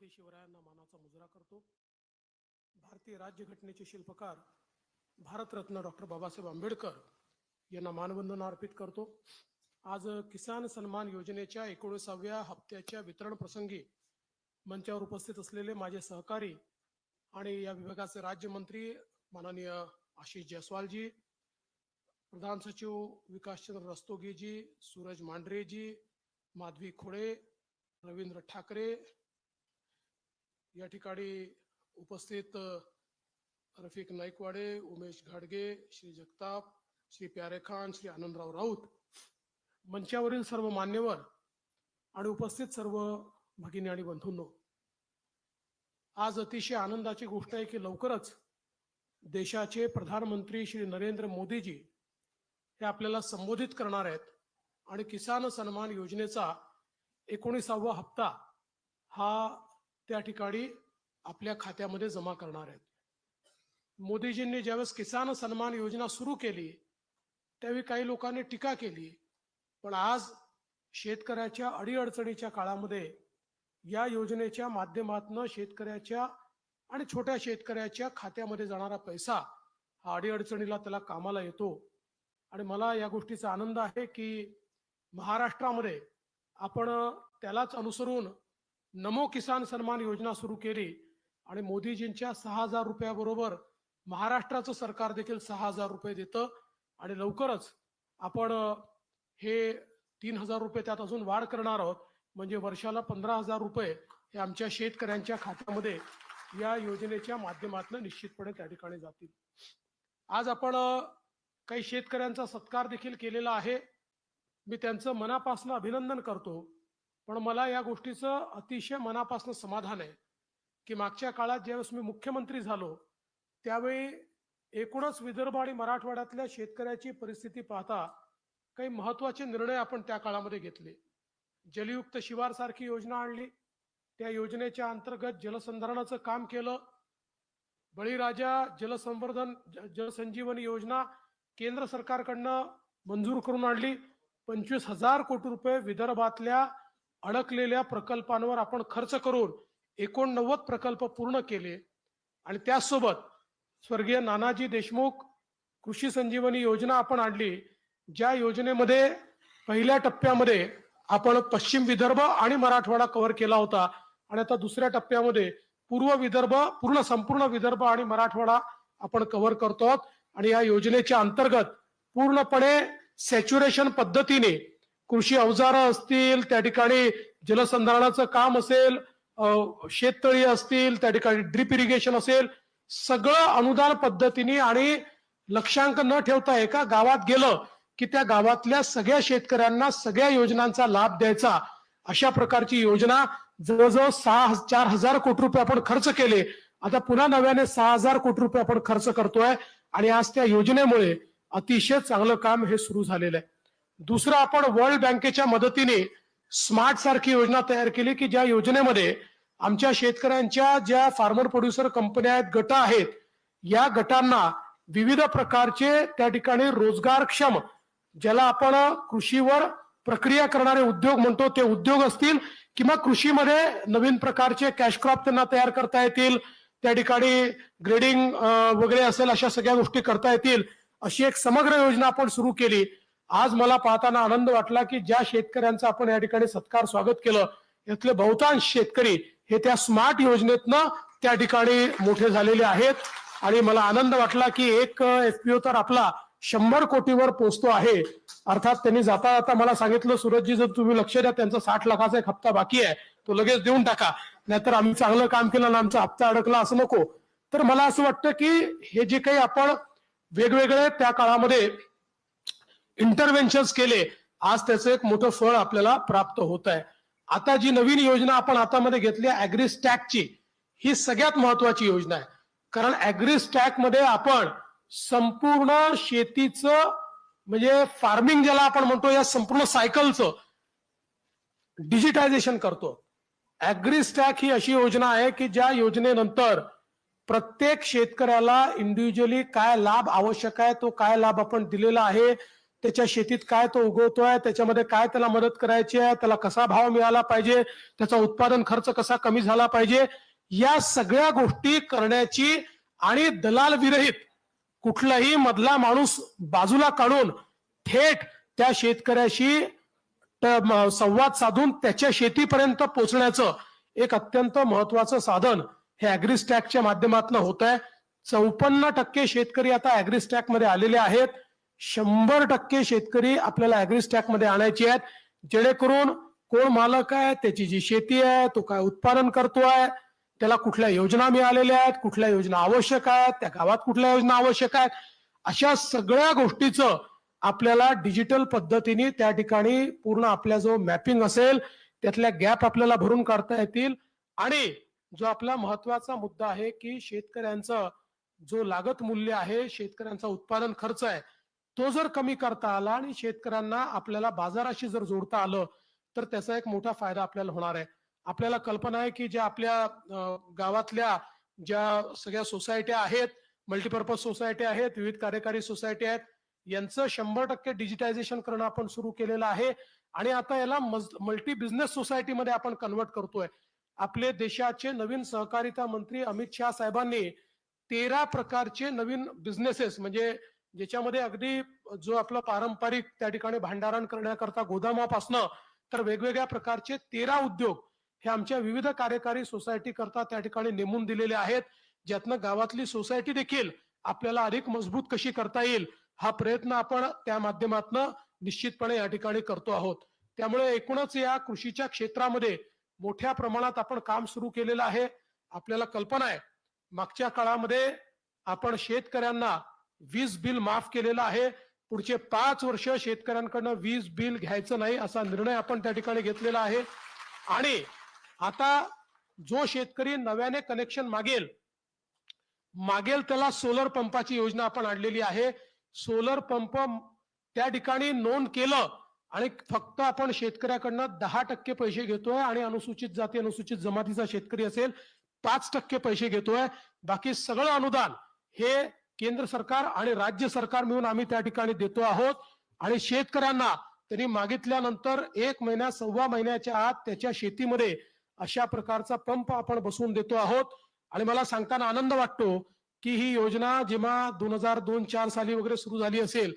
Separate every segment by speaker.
Speaker 1: छत्रपती शिवरायांना मानाचा मुजरा करतो। भारतीय राज्यघटनेचे शिल्पकार भारतरत्न डॉक्टर बाबासाहेब आंबेडकर यांना मानवंदना अर्पित करतो। आज किसान सन्मान योजनेच्या 19व्या हप्त्याच्या वितरण प्रसंगी मंचावर उपस्थित असलेले माझे सहकारी आणि या विभागाचे राज्यमंत्री माननीय आशिष जयस्वालजी, प्रधान सचिव विकासचंद्र रस्तोगीजी, सूरज मांढरेजी, माधवी खोडे, रवींद्र ठाकरे, या ठिकाणी उपस्थित रफिक नाईकवाडे, उमेश घाडगे, श्री जगताप, श्री प्यारे खान, श्री आनंदराव राऊत, मंचावरील सर्व मान्यवर आणि उपस्थित सर्व भगिनी आणि बंधूंनो, आज अतिशय आनंदाची गोष्ट आहे की लवकरच देशाचे प्रधानमंत्री श्री नरेंद्र मोदीजी हे आपल्याला संबोधित करणार आहेत आणि किसान सन्मान योजनेचा 19वा हप्ता हा त्या ठिकाणी आपल्या खात्यामध्ये जमा करणार आहेत। मोदीजींनी ज्यावेळेस किसान सन्मान योजना सुरू केली त्यावेळी काही लोकांनी टीका केली, पण आज शेतकऱ्याच्या अडीअडचणीच्या काळामध्ये या योजनेच्या माध्यमातून शेतकऱ्याच्या आणि छोट्या शेतकऱ्याच्या खात्यामध्ये जाणारा पैसा हा अडीअडचणीला त्याला कामाला येतो। आणि मला या गोष्टीचा आनंद आहे की महाराष्ट्रामध्ये आपण त्यालाच अनुसरून नमो किसान सन्मान योजना सुरू केली आणि मोदीजींच्या 6000 रुपयाबरोबर महाराष्ट्राचं सरकार देखील 6000 रुपये देतं आणि लवकरच आपण हे 3000 रुपये त्यात अजून वाढ करणार आहोत, म्हणजे वर्षाला 15000 रुपये हे आमच्या शेतकऱ्यांच्या खात्यामध्ये या योजनेच्या माध्यमातून निश्चितपणे त्या ठिकाणी जातील। आज आपण काही शेतकऱ्यांचा सत्कार देखील केलेला आहे, मी त्यांचं मनापासून अभिनंदन करतो। पण मला या गोष्टीचं अतिशय मनापासून समाधान आहे की मागच्या काळात ज्यावेळेस मी मुख्यमंत्री झालो त्यावेळी एकूणच विदर्भ आणि मराठवाड्यातल्या शेतकऱ्याची परिस्थिती पाहता काही महत्त्वाचे निर्णय आपण त्या काळामध्ये घेतले। जलयुक्त शिवार सारखी योजना आणली, त्या योजनेच्या अंतर्गत जलसंधारणाचं काम केलं। बळीराजा जलसंवर्धन जलसंजीवनी योजना केंद्र सरकारकडनं मंजूर करून आणली। 25000 कोटी रुपये विदर्भातल्या अडकलेल्या प्रकल्पांवर आपण खर्च करून 89 प्रकल्प पूर्ण केले। आणि त्यासोबत स्वर्गीय नानाजी देशमुख कृषी संजीवनी योजना आपण आणली, ज्या योजनेमध्ये पहिल्या टप्प्यामध्ये आपण पश्चिम विदर्भ आणि मराठवाडा कव्हर केला होता आणि आता दुसऱ्या टप्प्यामध्ये पूर्व विदर्भ संपूर्ण विदर्भ आणि मराठवाडा आपण कव्हर करतो आहोत। आणि या योजनेच्या अंतर्गत पूर्णपणे सॅच्युरेशन पद्धतीने कृषी अवजारं असतील, त्या ठिकाणी जलसंधारणाचं काम असेल, शेततळी असतील, त्या ठिकाणी ड्रिप इरिगेशन असेल, सगळं अनुदान पद्धतीने आणि लक्षांक न ठेवता एका गावात गेलं की त्या गावातल्या सगळ्या शेतकऱ्यांना सगळ्या योजनांचा लाभ द्यायचा, अशा प्रकारची योजना जवळजवळ 4000 कोटी रुपये आपण खर्च केले। आता पुन्हा नव्याने 6000 कोटी रुपये आपण खर्च करतोय आणि आज त्या योजनेमुळे अतिशय चांगलं काम हे सुरू झालेलं आहे। दुसरं, आपण वर्ल्ड बँकेच्या मदतीने स्मार्ट सारखी योजना तयार केली की ज्या योजनेमध्ये आमच्या शेतकऱ्यांच्या ज्या फार्मर प्रोड्युसर कंपन्या आहेत, गट आहेत, या गटांना विविध प्रकारचे त्या ठिकाणी रोजगारक्षम, ज्याला आपण कृषीवर प्रक्रिया करणारे उद्योग म्हणतो, ते उद्योग असतील किंवा कृषीमध्ये नवीन प्रकारचे कॅश क्रॉप त्यांना तयार करता येतील, त्या ठिकाणी ग्रेडिंग वगैरे असेल, अशा सगळ्या गोष्टी करता येतील, अशी एक समग्र योजना आपण सुरू केली। आज मला पाहताना आनंद वाटला की ज्या शेतकऱ्यांचा आपण या ठिकाणी सत्कार स्वागत केलं यातले बहुतांश शेतकरी हे त्या स्मार्ट योजनेतनं त्या ठिकाणी मोठे झालेले आहेत। आणि मला आनंद वाटला की एक एफपीओ तर आपला 100 कोटीवर पोहोचतो आहे। अर्थात त्यांनी जाता जाता मला सांगितलं, सूरजजी जर तुम्ही लक्ष द्या, त्यांचा 60 लाखाचा एक हप्ता बाकी आहे, तो लगेच देऊन टाका, नाहीतर आम्ही चांगलं काम केलं आणि आमचा हप्ता अडकला असं नको। तर मला असं वाटतं की हे जे काही आपण वेगवेगळे त्या काळामध्ये इंटरव्हेन्शन्स केले, आज त्याचं एक मोठं फळ आपल्याला प्राप्त होत आहे। आता जी नवीन योजना आपण हातामध्ये घेतली ॲग्रीस्टॅकची, ही सगळ्यात महत्वाची योजना आहे, कारण ॲग्रीस्टॅक मध्ये आपण संपूर्ण शेतीचं म्हणजे फार्मिंग ज्याला आपण म्हणतो या संपूर्ण सायकलचं डिजिटायझेशन करतो। ॲग्रीस्टॅक ही अशी योजना आहे की ज्या योजनेनंतर प्रत्येक शेतकऱ्याला इंडिव्हिज्युअली काय लाभ आवश्यक आहे, तो काय लाभ आपण दिलेला आहे, त्याच्या शेतीत काय तो उगवतोय, त्याच्यामध्ये काय त्याला मदत करायची आहे, त्याला कसा भाव मिळाला पाहिजे, त्याचा उत्पादन खर्च कसा कमी झाला पाहिजे, या सगळ्या गोष्टी करण्याची आणि दलाल विरहित कुठलाही मधला माणूस बाजूला काढून थेट त्या शेतकऱ्याशी संवाद साधून त्याच्या शेतीपर्यंत पोहोचण्याचं एक अत्यंत महत्वाचं साधन हे ॲग्रीस्टॅकच्या माध्यमातून होत आहे. 54% शेतकरी आता ॲग्रीस्टॅक मध्ये आलेले आहेत. 100% शेतकरी आपल्याला ॲग्रीस्टॅक मध्ये आणायचे आहेत, जेणेकरून कोण मालक आहे, त्याची जी शेती आहे, तो काय उत्पादन करतोय, त्याला कुठल्या योजना मिळालेल्या आहेत, कुठल्या योजना आवश्यक आहेत, त्या गावात कुठल्या योजना आवश्यक आहेत, अशा सगळ्या गोष्टीचं आपल्याला डिजिटल पद्धतीने त्या ठिकाणी पूर्ण आपल्या जो मॅपिंग असेल त्यातल्या गॅप आपल्याला भरून काढता येतील. आणि जो आपला महत्वाचा मुद्दा आहे की शेतकऱ्यांचं जो लागत मूल्य आहे, शेतकऱ्यांचा उत्पादन खर्च आहे, तो जर कमी करता आला आणि शेतकऱ्यांना आपल्याला बाजाराशी जर जोडता आलं तर त्याचा एक मोठा फायदा आपल्याला होणार आहे. आपल्याला कल्पना आहे की ज्या आपल्या गावातल्या ज्या सगळ्या सोसायट्या आहेत, मल्टीपर्पज सोसायटी आहेत, विविध कार्यकारी सोसायटी आहेत, यांचं 100% डिजिटायझेशन करणं आपण सुरू केलेलं आहे आणि आता याला मल्टी बिझनेस सोसायटीमध्ये आपण कन्वर्ट करतोय. आपले देशाचे नवीन सहकारिता मंत्री अमित शाह साहेबांनी 13 प्रकारचे नवीन बिझनेसेस, म्हणजे ज्याच्यामध्ये अगदी जो आपला पारंपरिक त्या ठिकाणी भांडारण करण्याकरता गोदामापासनं तर वेगवेगळ्या प्रकारचे 13 उद्योग हे आमच्या विविध कार्यकारी सोसायटी करता त्या ठिकाणी नेमून दिलेले आहेत, ज्यातनं गावातली सोसायटी देखील आपल्याला अधिक मजबूत कशी करता येईल हा प्रयत्न आपण त्या माध्यमातून निश्चितपणे या ठिकाणी करतो आहोत. त्यामुळे एकूणच या कृषीच्या क्षेत्रामध्ये मोठ्या प्रमाणात आपण काम सुरू केलेलं आहे. आपल्याला कल्पना आहे मागच्या काळामध्ये आपण शेतकऱ्यांना वीज बिल माफ केलेलं आहे. पुढचे 5 वर्ष शेतकऱ्यांकडनं वीज बिल घ्यायचं नाही असा निर्णय आपण त्या ठिकाणी घेतलेला आहे. आणि आता जो शेतकरी नव्याने कनेक्शन मागेल त्याला सोलर पंपाची योजना आपण आणलेली आहे. सोलर पंप त्या ठिकाणी नोंद केलं आणि फक्त आपण शेतकऱ्याकडनं 10% पैसे घेतोय आणि अनुसूचित जाती अनुसूचित जमातीचा शेतकरी असेल 5% पैसे घेतोय. बाकी सगळं अनुदान हे केंद्र सरकार आणि राज्य सरकार मिळून आम्ही त्या ठिकाणी देतो आहोत. आणि शेतकऱ्यांना त्यांनी मागितल्यानंतर 1 महिना 1.25 महिन्याच्या आत त्याच्या शेतीमध्ये अशा प्रकारचा पंप आपण बसवून देतो आहोत. आणि मला सांगताना आनंद वाटतो की ही योजना जेव्हा 2002-4 साली वगैरे सुरू झाली असेल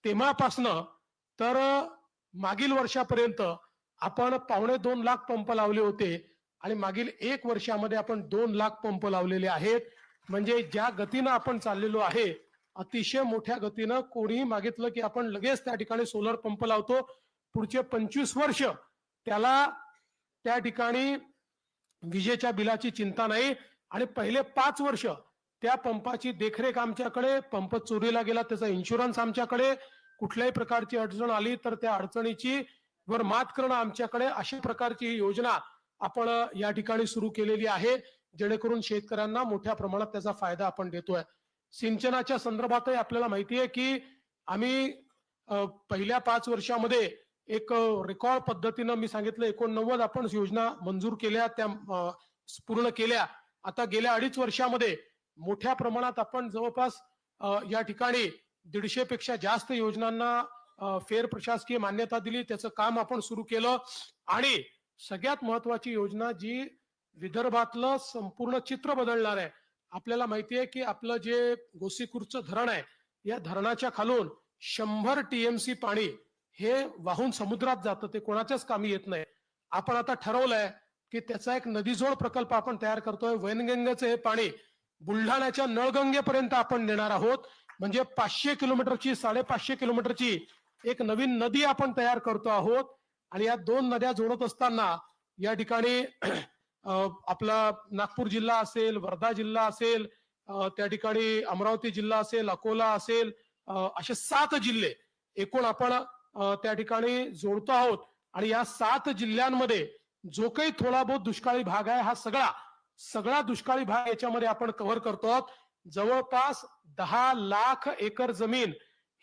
Speaker 1: तेव्हापासनं तर मागील वर्षापर्यंत आपण 2.25 लाख पंप लावले होते आणि मागील 1 वर्षामध्ये आपण 2 लाख पंप लावलेले आहेत. म्हणजे ज्या गतीनं आपण चाललेलो आहे अतिशय मोठ्या गतीनं, कोणीही मागितलं की आपण लगेच त्या ठिकाणी सोलर पंप लावतो. पुढचे 25 वर्ष त्याला त्या ठिकाणी विजेच्या बिलाची चिंता नाही आणि पहिले 5 वर्ष त्या पंपाची देखरेख आमच्याकडे, पंप चोरीला गेला त्याचा इन्शुरन्स आमच्याकडे, कुठल्याही प्रकारची अडचण आली तर त्या अडचणीची वर मात करणं आमच्याकडे, अशा प्रकारची ही योजना आपण या ठिकाणी सुरू केलेली आहे, जेणेकरून शेतकऱ्यांना मोठ्या प्रमाणात त्याचा फायदा आपण देतोय. सिंचनाच्या संदर्भातही आपल्याला माहिती आहे की आम्ही पहिल्या 5 वर्षामध्ये एक रेकॉर्ड पद्धतीनं मी सांगितलं 89 आपण योजना मंजूर केल्या, त्या पूर्ण केल्या. आता गेल्या 2.5 वर्षामध्ये मोठ्या प्रमाणात आपण जवळपास या ठिकाणी 150 पेक्षा जास्त योजनांना फेर प्रशासकीय मान्यता दिली. त्याचं काम आपण सुरू केलं. आणि सगळ्यात महत्वाची योजना जी विदर्भातलं संपूर्ण चित्र बदलणार आहे. आपल्याला माहिती आहे की आपलं जे गोसीखुर्दचं धरण आहे, या धरणाच्या खालून 100 TMC पाणी हे वाहून समुद्रात जातं, ते कोणाच्याच कामी येत नाही. आपण आता ठरवलंय की त्याचा एक नदीजोड प्रकल्प आपण तयार करतोय. वैनगंगेचं हे पाणी बुलढाण्याच्या नळगंगेपर्यंत आपण नेणार आहोत. म्हणजे 500 किलोमीटरची 550 किलोमीटरची एक नवीन नदी आपण तयार करतो आहोत. आणि या 2 नद्या जोडत असताना या ठिकाणी आपला नागपूर जिल्हा असेल, वर्धा जिल्हा असेल, त्या ठिकाणी अमरावती जिल्हा असेल, अकोला असेल, असे 7 जिल्हे एकूण आपण त्या ठिकाणी जोडतो आहोत. आणि या 7 जिल्ह्यांमध्ये जो काही थोडा बहुत दुष्काळी भाग आहे, हा सगळा दुष्काळी भाग याच्यामध्ये आपण कव्हर करतो आहोत. जवळपास 10 लाख एकर जमीन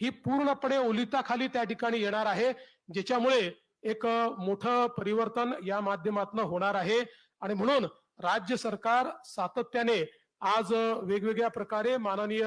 Speaker 1: ही पूर्णपणे ओलिताखाली त्या ठिकाणी येणार आहे, ज्याच्यामुळे एक मोठं परिवर्तन या माध्यमातून होणार आहे. आणि म्हणून राज्य सरकार सातत्याने आज वेगवेगळ्या प्रकारे माननीय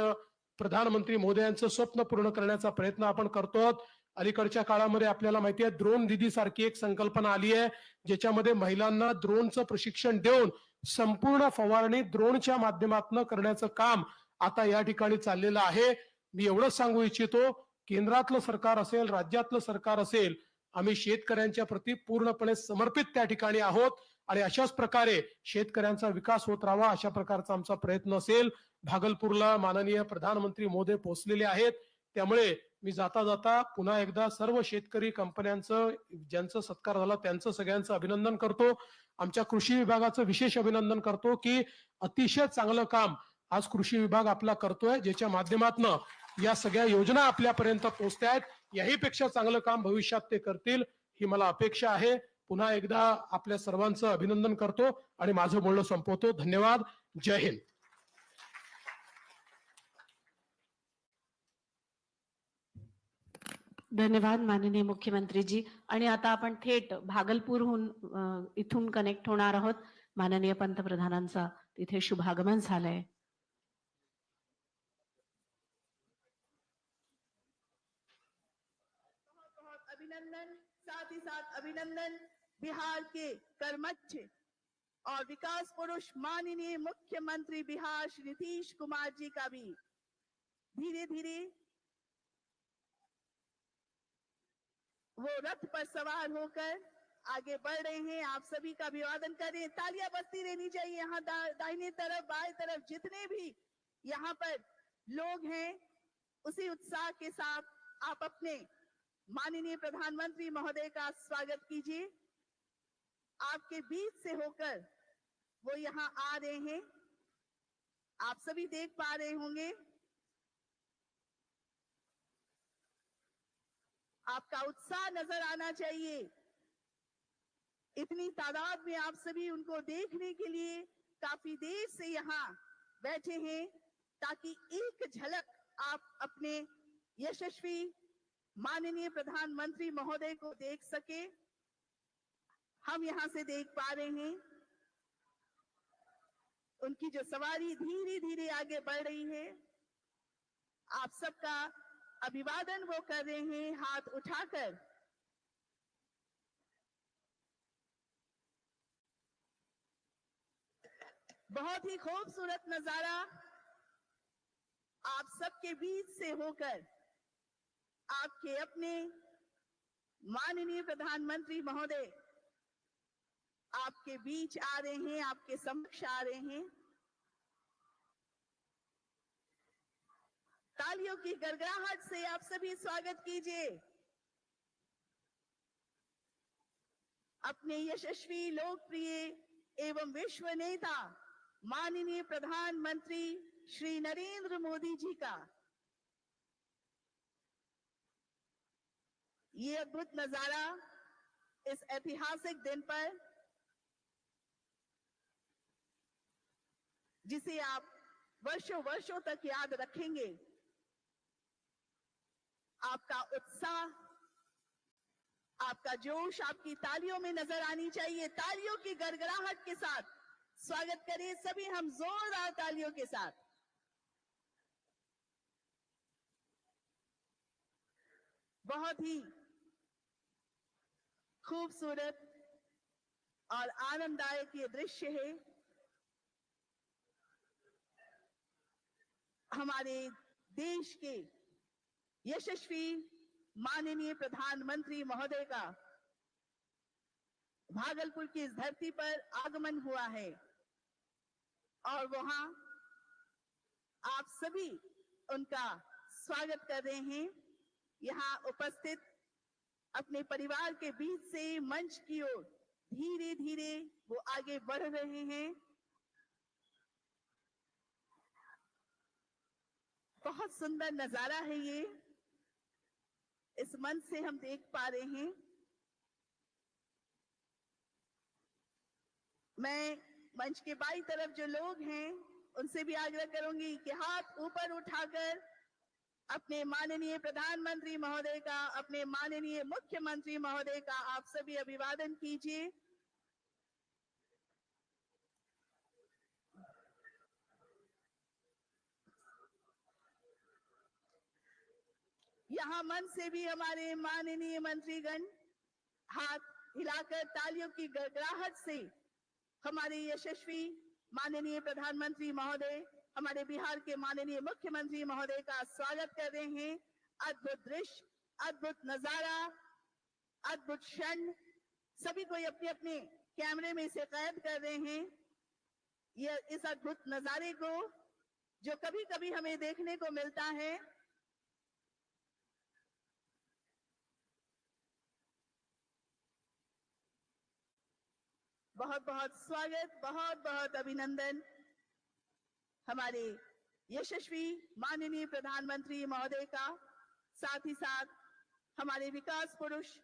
Speaker 1: प्रधानमंत्री महोदयांचं स्वप्न पूर्ण करण्याचा प्रयत्न आपण करतो आहोत. अलीकडच्या काळामध्ये आपल्याला माहिती आहे ड्रोन दीदी सारखी एक संकल्पना आली आहे, ज्याच्यामध्ये महिलांना ड्रोनचं प्रशिक्षण देऊन संपूर्ण फवारणी ड्रोनच्या माध्यमातून करण्याचं काम आता या ठिकाणी चाललेलं आहे. मी एवढंच सांगू इच्छितो, केंद्रातलं सरकार असेल, राज्यातलं सरकार असेल, आम्ही शेतकऱ्यांच्या प्रती पूर्णपणे समर्पित त्या ठिकाणी आहोत आणि अशाच प्रकारे शेतकऱ्यांचा विकास होत राहावा अशा प्रकारचा आमचा प्रयत्न असेल. भागलपूरला माननीय प्रधानमंत्री मोदी पोहोचलेले आहेत, त्यामुळे मी जाता जाता पुन्हा एकदा सर्व शेतकरी कंपन्यांचं ज्यांचा सत्कार झाला त्यांचं सगळ्यांचं अभिनंदन करतो. आमच्या कृषी विभागाचं विशेष अभिनंदन करतो की अतिशय चांगलं काम आज कृषी विभाग आपला करतोय, ज्याच्या माध्यमातून या सगळ्या योजना आपल्यापर्यंत पोहोचतायत. याही पेक्षा चांगलं काम भविष्यात ते करतील ही मला अपेक्षा आहे. पुन्हा एकदा आपल्या सर्वांचं अभिनंदन करतो आणि माझं बोलणं संपवतो. धन्यवाद. जय हिंद.
Speaker 2: धन्यवाद माननीय मुख्यमंत्रीजी. आणि आता आपण थेट भागलपूरहून इथून कनेक्ट होणार आहोत. माननीय पंतप्रधानांचा तिथे शुभागमन झालंय.
Speaker 3: अभिनंदन, साथ ही साथ अभिनंदन बिहार के कर्मठ और विकास पुरुष माननीय मुख्यमंत्री बिहार श्री नीतीश कुमार जी का भी धीरे धीरे वो रथ पर सवार होकर आगे बढ़ रहे हैं. आप सभी का अभिवादन करें. तालियां बजती रहनी चाहिए. यहाँ दाहिने तरफ बाएं तरफ जितने भी यहाँ पर लोग हैं, उसी उत्साह के साथ आप अपने माननीय प्रधानमंत्री महोदय का स्वागत कीजिए. आपके बीच से होकर वो यहाँ आ रहे हैं. आप सभी देख पा रहे होंगे. आपका उत्साह नजर आना चाहिए. इतनी तादाद में आप सभी उनको देखने के लिए काफी देर से यहाँ बैठे हैं, ताकि एक झलक आप अपने यशस्वी माननीय प्रधानमंत्री महोदय को देख सके. हम यहाँ से देख पा रहे हैं उनकी जो सवारी धीरे धीरे आगे बढ़ रही है. आप सबका अभिवादन वो कर रहे हैं हाथ उठाकर. बहुत ही खूबसूरत नजारा आप सबके बीच से होकर आपके अपने माननीय प्रधानमंत्री महोदय आपके बीच आ रहे हैं, आपके समक्ष आ रहे हैं. तालियों की गड़गड़ाहट से आप सभी स्वागत कीजिए अपने यशस्वी, लोकप्रिय एवं विश्व नेता माननीय प्रधानमंत्री श्री नरेंद्र मोदी जी का. ये अद्भुत नजारा इस ऐतिहासिक दिन पर, जिसे आप वर्षों वर्षों तक याद रखेंगे. आपका उत्साह, आपका जोश आपकी तालियों में नजर आनी चाहिए. तालियों की गड़गड़ाहट के साथ स्वागत करें सभी हम जोरदार तालियों के साथ. बहुत ही खूबसूरत और आनंददायक ये दृश्य है. हमारे देश के यशस्वी माननीय प्रधानमंत्री महोदय का भागलपुर की इस धरती पर आगमन हुआ है और वहां आप सभी उनका स्वागत कर रहे हैं. यहाँ उपस्थित अपने परिवार के बीच से मंच की ओर धीरे धीरे वो आगे बढ़ रहे हैं. बहुत सुंदर नजारा है ये. इस मंच से हम देख पा रहे हैं. मैं मंच के बाईं तरफ जो लोग हैं उनसे भी आग्रह करूंगी कि हाथ ऊपर उठाकर अपने माननीय प्रधानमंत्री महोदय का, अपने माननीय मुख्यमंत्री महोदय का आप सभी अभिवादन कीजिए. जहां मन से भी हमारे माननीय मंत्रीगण हाथ हिलाकर तालियों की गड़गड़ाहट से हमारे यशस्वी माननीय प्रधानमंत्री महोदय, हमारे बिहार के माननीय मुख्यमंत्री महोदय का स्वागत कर रहे हैं। अद्भुत दृश्य, अद्भुत नजारा, अद्भुत क्षण, सभी कोई अपने अपने कैमरे में से कैद कर रहे हैं। यह इस अद्भुत नजारे को जो कभी कभी हमें देखने को मिलता है। बहुत बहुत स्वागत, बहुत बहुत अभिनंदन हमारे यशस्वी माननीय प्रधानमंत्री महोदय का, साथ ही साथ हमारे विकास पुरुष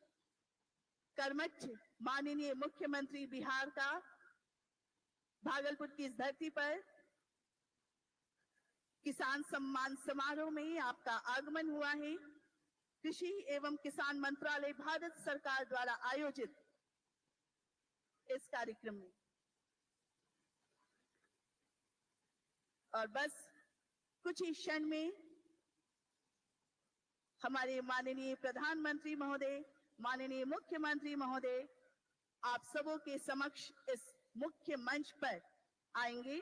Speaker 3: कर्मठ माननीय मुख्यमंत्री बिहार का, भागलपुर की इस धरती पर किसान सम्मान समारोह में आपका आगमन हुआ है। कृषि एवं किसान मंत्रालय भारत सरकार द्वारा आयोजित इस कार्यक्रम में, और बस कुछ ही क्षण में हमारे माननीय प्रधानमंत्री महोदय, माननीय मुख्यमंत्री महोदय आप सबों के समक्ष इस मुख्य मंच पर आएंगे।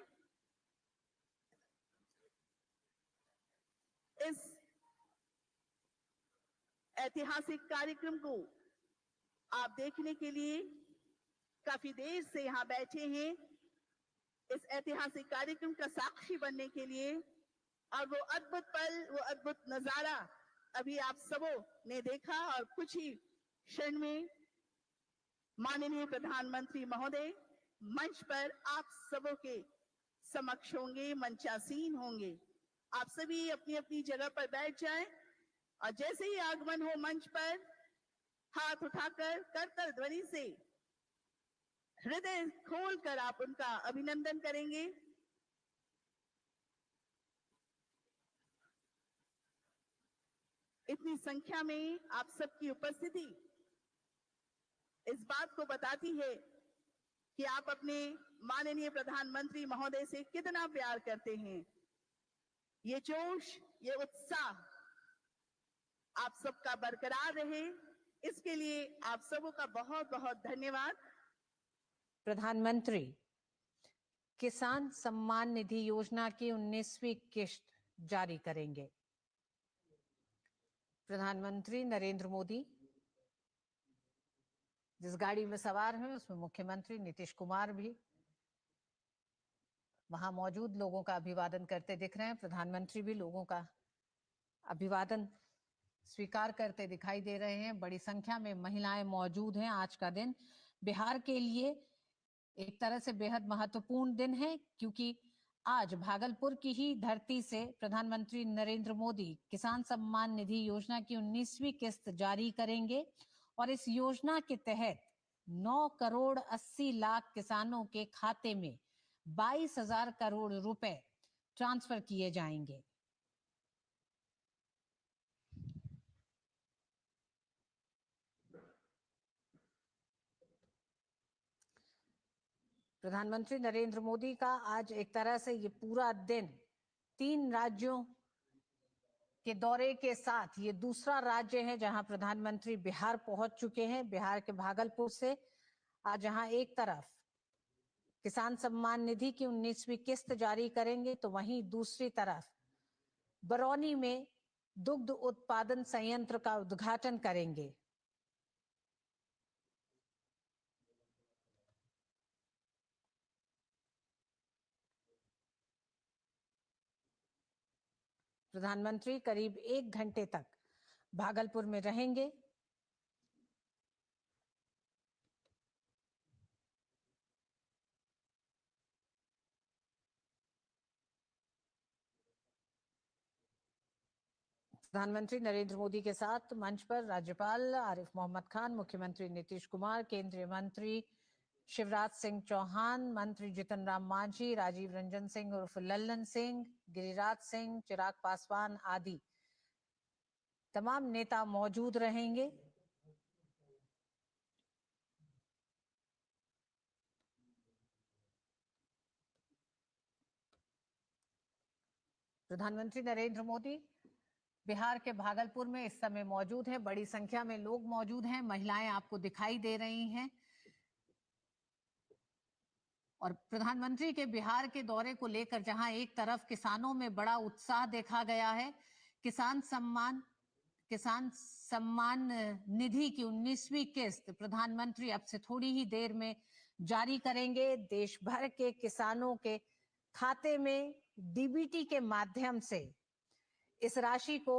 Speaker 3: इस ऐतिहासिक कार्यक्रम को आप देखने के लिए काफी देर से यहाँ बैठे हैं, इस ऐतिहासिक कार्यक्रम का साक्षी बनने के लिए। और वो अद्भुत पल, वो अद्भुत नजारा अभी आप सबों ने देखा, और कुछ ही क्षण में माननीय प्रधानमंत्री महोदय मंच पर आप सबों के समक्ष होंगे, मंचासीन होंगे। आप सभी अपनी अपनी जगह पर बैठ जाएं, और जैसे ही आगमन हो मंच पर, हाथ उठाकर करतल ध्वनि से हृदय खोलकर आप उनका अभिनंदन करेंगे। इतनी संख्या में आप सबकी उपस्थिति इस बात को बताती है कि आप अपने माननीय प्रधानमंत्री महोदय से कितना प्यार करते हैं। ये जोश, ये उत्साह आप सबका बरकरार रहे, इसके लिए आप सबों का बहुत बहुत धन्यवाद।
Speaker 4: प्रधानमंत्री किसान सम्मान निधि योजना की 19वीं किश्त जारी करेंगे। प्रधानमंत्री नरेंद्र मोदी जिस गाड़ी में सवार हैं उसमें मुख्यमंत्री नीतीश कुमार भी वहां मौजूद लोगों का अभिवादन करते दिख रहे हैं। प्रधानमंत्री भी लोगों का अभिवादन स्वीकार करते दिखाई दे रहे हैं। बड़ी संख्या में महिलाएं मौजूद हैं। आज का दिन बिहार के लिए एक तरह से बेहद महत्वपूर्ण दिन है, क्योंकि आज भागलपुर की ही धरती से प्रधानमंत्री नरेंद्र मोदी किसान सम्मान निधि योजना की 19वीं किस्त जारी करेंगे, और इस योजना के तहत 9 करोड़ 80 लाख किसानों के खाते में 22,000 करोड़ रुपए ट्रांसफर किए जाएंगे। प्रधानमंत्री नरेंद्र मोदी का आज एक तरह से ये पूरा दिन 3 राज्यों के दौरे के साथ ये दूसरा राज्य है जहां प्रधानमंत्री बिहार पहुंच चुके हैं। बिहार के भागलपुर से आज जहां एक तरफ किसान सम्मान निधि की 19वीं किस्त जारी करेंगे, तो वहीं दूसरी तरफ बरौनी में दुग्ध उत्पादन संयंत्र का उद्घाटन करेंगे। प्रधानमंत्री करीब 1 घंटे तक भागलपुर में रहेंगे। प्रधानमंत्री नरेंद्र मोदी के साथ मंच पर राज्यपाल आरिफ मोहम्मद खान, मुख्यमंत्री नीतीश कुमार, केंद्रीय मंत्री शिवराज सिंह चौहान, मंत्री जीतन राम मांझी, राजीव रंजन सिंह उर्फ लल्लन सिंह, गिरिराज सिंह, चिराग पासवान आदि तमाम नेता मौजूद रहेंगे। प्रधानमंत्री नरेंद्र मोदी बिहार के भागलपुर में इस समय मौजूद है। बड़ी संख्या में लोग मौजूद हैं, महिलाएं आपको दिखाई दे रही हैं। और प्रधानमंत्री के बिहार के दौरे को लेकर जहां एक तरफ किसानों में बड़ा उत्साह देखा गया है, किसान सम्मान निधि की 19वीं किस्त प्रधानमंत्री अब से थोड़ी ही देर में जारी करेंगे। देश भर के किसानों के खाते में डीबीटी के माध्यम से इस राशि को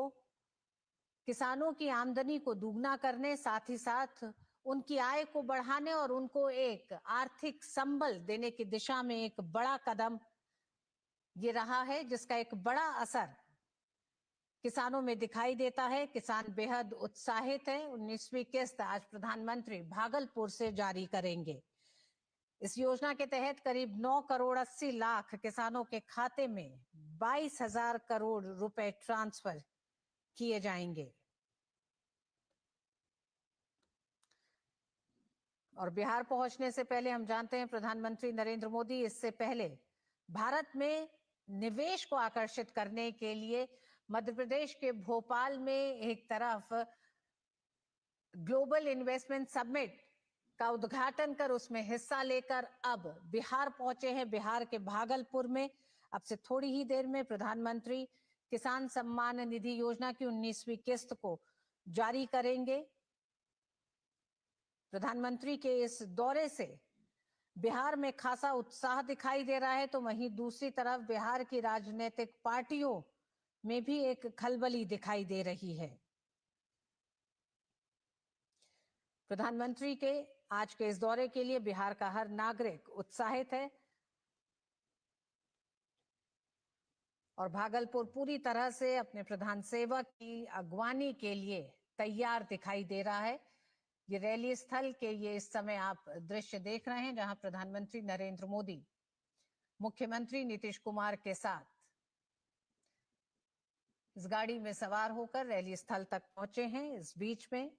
Speaker 4: किसानों की आमदनी को दुगना करने, साथ ही साथ उनकी आय को बढ़ाने और उनको एक आर्थिक संबल देने की दिशा में एक बड़ा कदम ये रहा है, जिसका एक बड़ा असर किसानों में दिखाई देता है। किसान बेहद उत्साहित है। 19वीं किस्त आज प्रधानमंत्री भागलपुर से जारी करेंगे। इस योजना के तहत करीब 9 करोड़ 80 लाख किसानों के खाते में 22,000 करोड़ रुपए ट्रांसफर किए जाएंगे। और बिहार पहुंचने से पहले हम जानते हैं प्रधानमंत्री नरेंद्र मोदी इससे पहले भारत में निवेश को आकर्षित करने के लिए मध्य प्रदेश के भोपाल में एक तरफ ग्लोबल इन्वेस्टमेंट समिट का उद्घाटन कर उसमें हिस्सा लेकर अब बिहार पहुंचे हैं। बिहार के भागलपुर में अब से थोड़ी ही देर में प्रधानमंत्री किसान सम्मान निधि योजना की 19वीं किस्त को जारी करेंगे। प्रधानमंत्री के इस दौरे से बिहार में खासा उत्साह दिखाई दे रहा है, तो वहीं दूसरी तरफ बिहार की राजनीतिक पार्टियों में भी एक खलबली दिखाई दे रही है। प्रधानमंत्री के आज के इस दौरे के लिए बिहार का हर नागरिक उत्साहित है और भागलपुर पूरी तरह से अपने प्रधान सेवक की अगवानी के लिए तैयार दिखाई दे रहा है। ये रैली स्थल के ये इस समय आप दृश्य देख रहे हैं, जहां प्रधानमंत्री नरेंद्र मोदी मुख्यमंत्री नीतीश कुमार के साथ इस गाड़ी में सवार होकर रैली स्थल तक पहुंचे हैं। इस बीच में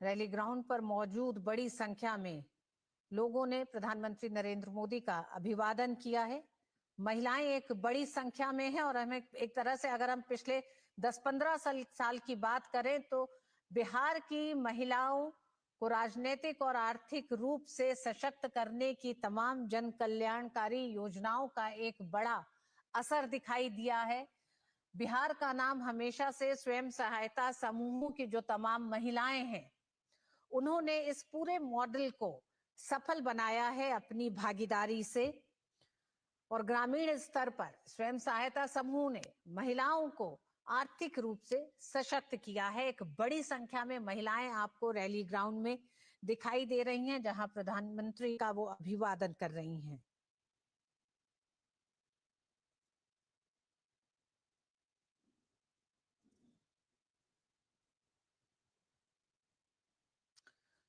Speaker 4: रैली ग्राउंड पर मौजूद बड़ी संख्या में लोगों ने प्रधानमंत्री नरेंद्र मोदी का अभिवादन किया है। महिलाएं एक बड़ी संख्या में हैं और हमें एक तरह से अगर हम पिछले 10-15 साल की बात करें तो बिहार की महिलाओं को राजनीतिक और आर्थिक रूप से सशक्त करने की तमाम जन कल्याणकारी योजनाओं का एक बड़ा असर दिखाई दिया है। बिहार का नाम हमेशा से स्वयं सहायता समूहों की जो तमाम महिलाएं हैं, उन्होंने इस पूरे मॉडल को सफल बनाया है अपनी भागीदारी से। और ग्रामीण स्तर पर स्वयं सहायता समूह ने महिलाओं को आर्थिक रूप से सशक्त किया है। एक बड़ी संख्या में महिलाएं आपको रैली ग्राउंड में दिखाई दे रही हैं, जहां प्रधानमंत्री का वो अभिवादन कर रही हैं।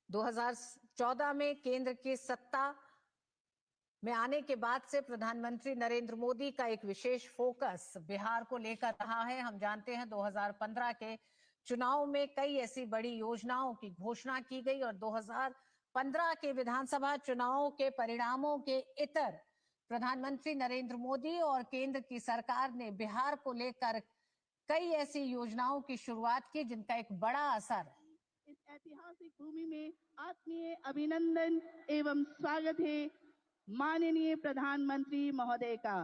Speaker 4: दो 2014 में केंद्र की सत्ता में आने के बाद से प्रधानमंत्री नरेंद्र मोदी का एक विशेष फोकस बिहार को लेकर रहा है। हम जानते हैं 2015 के चुनाव में कई ऐसी बड़ी योजनाओं की घोषणा की गई और 2015 के विधानसभा चुनावों के परिणामों के इतर प्रधानमंत्री नरेंद्र मोदी और केंद्र की सरकार ने बिहार को लेकर कई ऐसी योजनाओं की शुरुआत की, जिनका एक बड़ा असर
Speaker 3: इस ऐतिहासिक भूमि में आत्मीय अभिनंदन एवं स्वागत है माननीय प्रधानमंत्री महोदय का।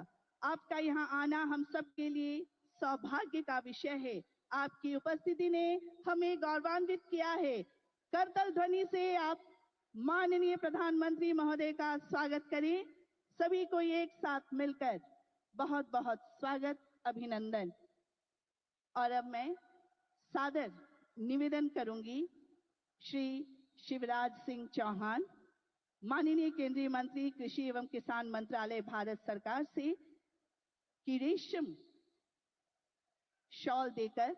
Speaker 3: आपका यहाँ आना हम सब के लिए सौभाग्य का विषय है। आपकी उपस्थिति ने हमें गौरवान्वित किया है। करतल ध्वनि से आप माननीय प्रधानमंत्री महोदय का स्वागत करें। सभी को एक साथ मिलकर बहुत बहुत स्वागत, अभिनंदन। और अब मैं सादर निवेदन करूंगी श्री शिवराज सिंह चौहान, माननीय केंद्रीय मंत्री कृषि एवं किसान मंत्रालय भारत सरकार से, कि रेशम शॉल देकर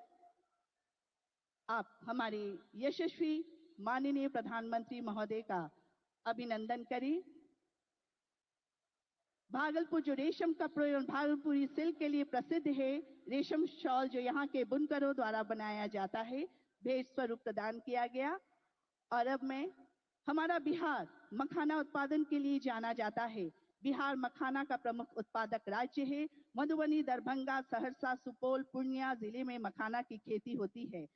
Speaker 3: आप हमारे यशस्वी माननीय प्रधानमंत्री महोदय का अभिनंदन करें। भागलपुर जो रेशम कपड़े और भागलपुरी सिल्क के लिए प्रसिद्ध है, रेशम शॉल जो यहाँ के बुनकरों द्वारा बनाया जाता है, भेंट स्वरूप प्रदान किया गया। और अब मैं, हमारा बिहार मखाना उत्पादन के लिए जाना जाता है। बिहार मखाना का प्रमुख उत्पादक राज्य है। मधुबनी, दरभंगा, सहरसा, सुपौल, पूर्णिया जिले में मखाना की खेती होती है।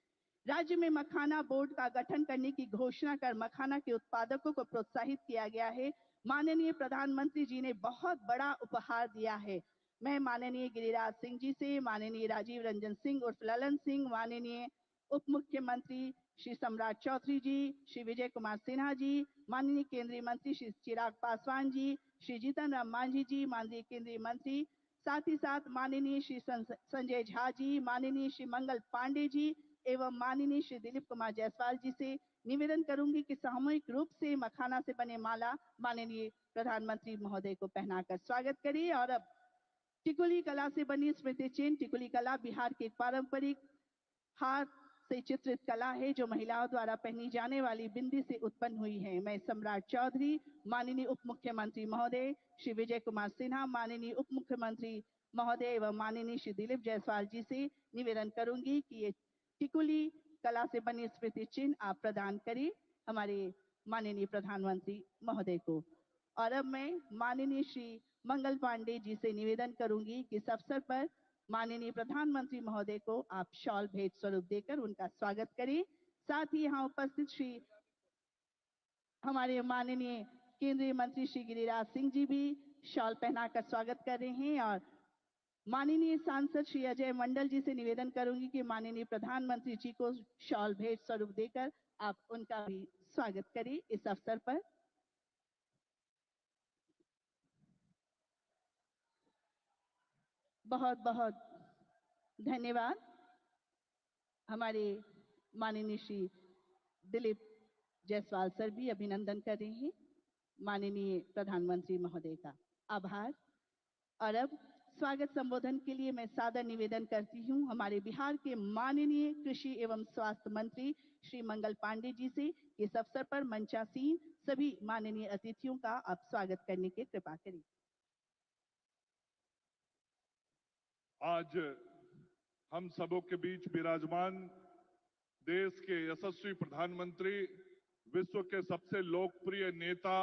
Speaker 3: राज्य में मखाना बोर्ड का गठन करने की घोषणा कर मखाना के उत्पादकों को प्रोत्साहित किया गया है। माननीय प्रधानमंत्री जी ने बहुत बड़ा उपहार दिया है। मैं माननीय गिरिराज सिंह जी से, माननीय राजीव रंजन सिंह उर्फ ललन सिंह, माननीय उप मुख्यमंत्री श्री सम्राट चौधरी जी, श्री विजय कुमार सिन्हा जी, माननीय केंद्रीय मंत्री श्री चिराग पासवान जी, श्री जीतन राम मांझी जी, माननीय केंद्रीय मंत्री, साथ ही साथ माननीय श्री संजय झा जी, माननीय श्री मंगल पांडे जी एवं माननीय श्री दिलीप कुमार जायसवाल जी से निवेदन करूंगी कि सामूहिक रूप से मखाना से बने माला माननीय प्रधानमंत्री महोदय को पहनाकर स्वागत करिए। और अब टिकुली कला से बनी स्मृति चिन्ह। टिकुली कला बिहार की एक पारंपरिक हाथ से चित्रित कला है जो महिलाओं द्वारा पहनी जाने वाली बिंदी से उत्पन्न हुई है। मैं सम्राट चौधरी, माननीय उप मुख्यमंत्री महोदय श्री विजय कुमार सिन्हा, माननीय उप मुख्यमंत्री महोदय एवं माननीय श्री दिलीप जायसवाल जी से निवेदन करूंगी कि ये टिकुली कला से बनी स्मृति चिन्ह आप प्रदान करिए हमारे माननीय प्रधानमंत्री महोदय को। और अब मैं माननीय श्री मंगल पांडे जी से निवेदन करूंगी कि इस अवसर पर माननीय प्रधानमंत्री महोदय को आप शॉल भेंट स्वरूप देकर उनका स्वागत करें। साथ ही यहाँ उपस्थित श्री हमारे माननीय केंद्रीय मंत्री श्री गिरिराज सिंह जी भी शॉल पहनाकर स्वागत कर रहे हैं। और माननीय सांसद श्री अजय मंडल जी से निवेदन करूंगी कि माननीय प्रधानमंत्री जी को शॉल भेंट स्वरूप देकर आप उनका भी स्वागत करें इस अवसर पर। बहुत बहुत धन्यवाद। हमारे माननीय श्री दिलीप जायसवाल सर भी अभिनंदन कर रहे हैं माननीय प्रधानमंत्री महोदय का। आभार। और अब स्वागत संबोधन के लिए मैं सादर निवेदन करती हूं हमारे बिहार के माननीय कृषि एवं स्वास्थ्य मंत्री श्री मंगल पांडे जी से। इस अवसर पर मंचासीन सभी माननीय अतिथियों का आप स्वागत करने की कृपा करें।
Speaker 5: आज हम सबों के बीच विराजमान देश के यशस्वी प्रधानमंत्री, विश्व के सबसे लोकप्रिय नेता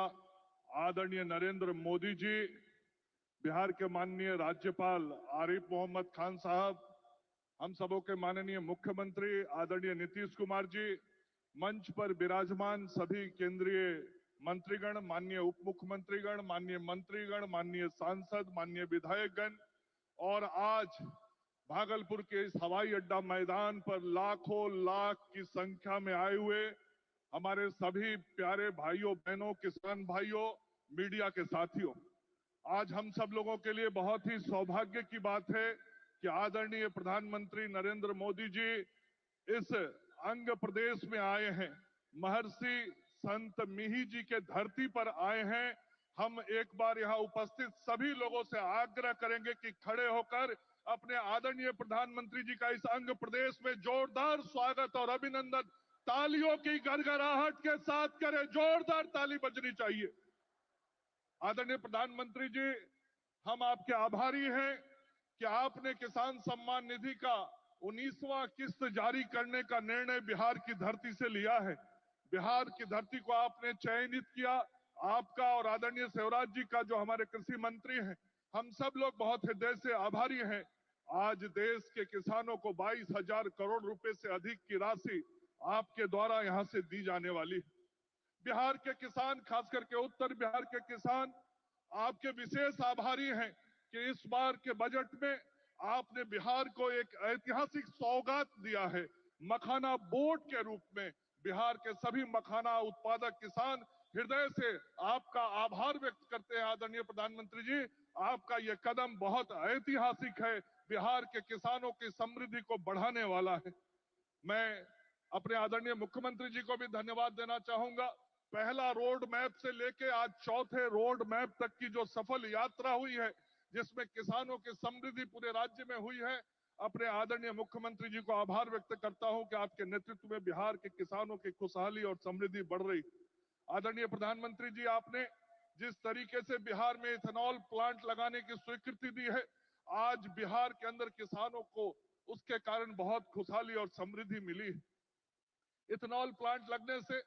Speaker 5: आदरणीय नरेंद्र मोदी जी, बिहार के माननीय राज्यपाल आरिफ मोहम्मद खान साहब, हम सबों के माननीय मुख्यमंत्री आदरणीय नीतीश कुमार जी, मंच पर विराजमान सभी केंद्रीय मंत्रीगण, माननीय उप मुख्यमंत्रीगण, माननीय मंत्रीगण, माननीय सांसद, माननीय विधायकगण, और आज भागलपुर के इस हवाई अड्डा मैदान पर लाखों लाख की संख्या में आए हुए हमारे सभी प्यारे भाइयों बहनों, किसान भाइयों, मीडिया के साथियों, आज हम सब लोगों के लिए बहुत ही सौभाग्य की बात है कि आदरणीय प्रधानमंत्री नरेंद्र मोदी जी इस अंग प्रदेश में आए हैं, महर्षि संत मिहि जी के धरती पर आए हैं। हम एक बार यहाँ उपस्थित सभी लोगों से आग्रह करेंगे कि खड़े होकर अपने आदरणीय प्रधानमंत्री जी का इस अंग प्रदेश में जोरदार स्वागत और अभिनंदन तालियों की गड़गड़ाहट के साथ करें। जोरदार ताली बजनी चाहिए। आदरणीय प्रधानमंत्री जी, हम आपके आभारी हैं कि आपने किसान सम्मान निधि का 19वां किस्त जारी करने का निर्णय बिहार की धरती से लिया है। बिहार की धरती को आपने चयनित किया। आपका और आदरणीय शिवराज जी का, जो हमारे कृषि मंत्री हैं, हम सब लोग बहुत हृदय से आभारी हैं। आज देश के किसानों को 22,000 करोड़ रुपए से अधिक की राशि आपके द्वारा यहां से दी जाने वाली है। बिहार के किसान, खास करके उत्तर बिहार के किसान, आपके विशेष आभारी हैं कि इस बार के बजट में आपने बिहार को एक ऐतिहासिक सौगात दिया है। मखाना बोर्ड के रूप में बिहार के सभी मखाना उत्पादक किसान हृदय से आपका आभार व्यक्त करते हैं। आदरणीय प्रधानमंत्री जी, आपका यह कदम बहुत ऐतिहासिक है, बिहार के किसानों की समृद्धि को बढ़ाने वाला है। मैं अपने आदरणीय मुख्यमंत्री जी को भी धन्यवाद देना चाहूंगा। पहला रोड मैप से लेके आज चौथे रोड मैप तक की जो सफल यात्रा हुई है, जिसमें किसानों की समृद्धि पूरे राज्य में हुई है, अपने आदरणीय मुख्यमंत्री जी को आभार व्यक्त करता हूं कि आपके नेतृत्व में बिहार के किसानों की खुशहाली और समृद्धि बढ़ रही। आदरणीय प्रधानमंत्री जी, आपने जिस तरीके से बिहार में इथेनॉल प्लांट लगाने की स्वीकृति दी है, आज बिहार के अंदर किसानों को उसके कारण बहुत खुशहाली और समृद्धि मिली है। इथेनॉल प्लांट लगने से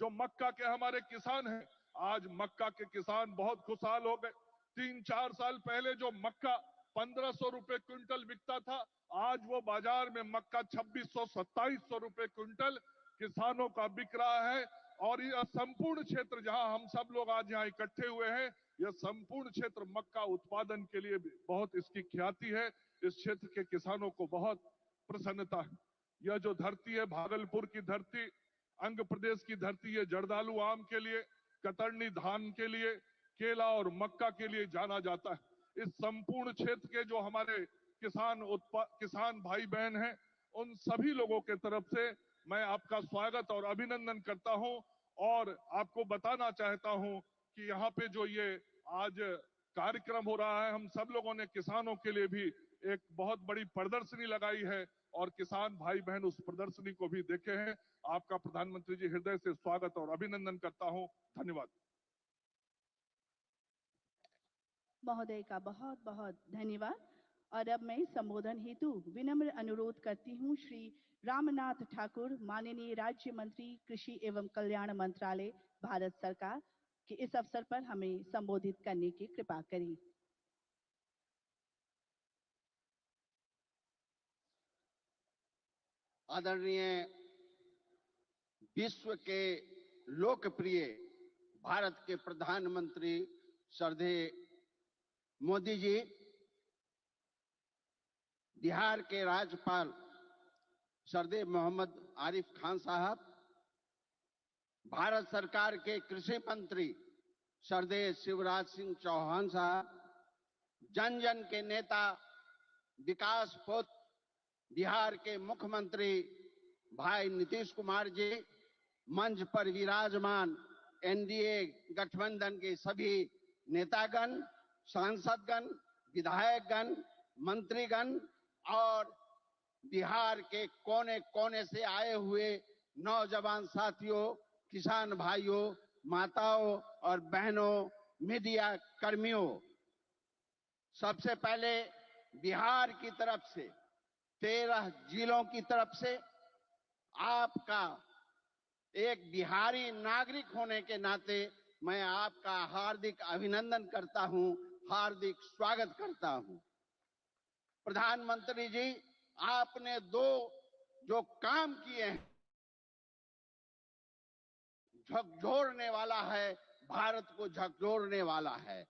Speaker 5: जो मक्का के हमारे किसान हैं, आज मक्का के किसान बहुत खुशहाल हो गए। 3-4 साल पहले जो मक्का 1500 रुपए क्विंटल बिकता था, आज वो बाजार में मक्का 2600-2700 रुपए क्विंटल किसानों का बिक रहा है। और यह संपूर्ण क्षेत्र जहां हम सब लोग आज यहाँ इकट्ठे हुए हैं, यह संपूर्ण क्षेत्र मक्का उत्पादन के लिए बहुत इसकी ख्याति है। इस क्षेत्र के किसानों को बहुत प्रसन्नता है। यह जो धरती है, भागलपुर की धरती, अंग प्रदेश की धरती, ये जर्दालू आम के लिए, कतरनी धान के लिए, केला और मक्का के लिए जाना जाता है। इस संपूर्ण क्षेत्र के जो हमारे किसान भाई बहन हैं, उन सभी लोगों के तरफ से मैं आपका स्वागत और अभिनंदन करता हूं। और आपको बताना चाहता हूं कि यहाँ पे जो ये आज कार्यक्रम हो रहा है, हम सब लोगों ने किसानों के लिए भी एक बहुत बड़ी प्रदर्शनी लगाई है और किसान भाई बहन उस प्रदर्शनी को भी देखे हैं। आपका प्रधानमंत्री जी हृदय से स्वागत और अभिनंदन करता हूं। धन्यवाद।
Speaker 3: महोदय का बहुत बहुत धन्यवाद। और अब मैं संबोधन हेतु विनम्र अनुरोध करती हूँ श्री रामनाथ ठाकुर, माननीय राज्य मंत्री कृषि एवं कल्याण मंत्रालय, भारत सरकार, कि इस अवसर पर हमें संबोधित करने की कृपा करें।
Speaker 6: आदरणीय विश्व के लोकप्रिय भारत के प्रधानमंत्री श्रद्धेय मोदी जी, बिहार के राज्यपाल श्रद्धेय मोहम्मद आरिफ खान साहब, भारत सरकार के कृषि मंत्री श्रद्धेय शिवराज सिंह चौहान साहब, जन जन के नेता, विकास पुत्र, बिहार के मुख्यमंत्री भाई नीतीश कुमार जी, मंच पर विराजमान एनडीए गठबंधन के सभी नेतागण, सांसदगण, विधायकगण, मंत्रीगण और बिहार के कोने कोने से आए हुए नौजवान साथियों, किसान भाइयों, माताओं और बहनों, मीडिया कर्मियों, सबसे पहले बिहार की तरफ से, 13 जिलों की तरफ से आपका एक बिहारी नागरिक होने के नाते मैं आपका हार्दिक अभिनंदन करता हूं, हार्दिक स्वागत करता हूं। प्रधानमंत्री जी, आपने जो काम किए हैं, झकझोरने वाला है, भारत को झकझोरने वाला है।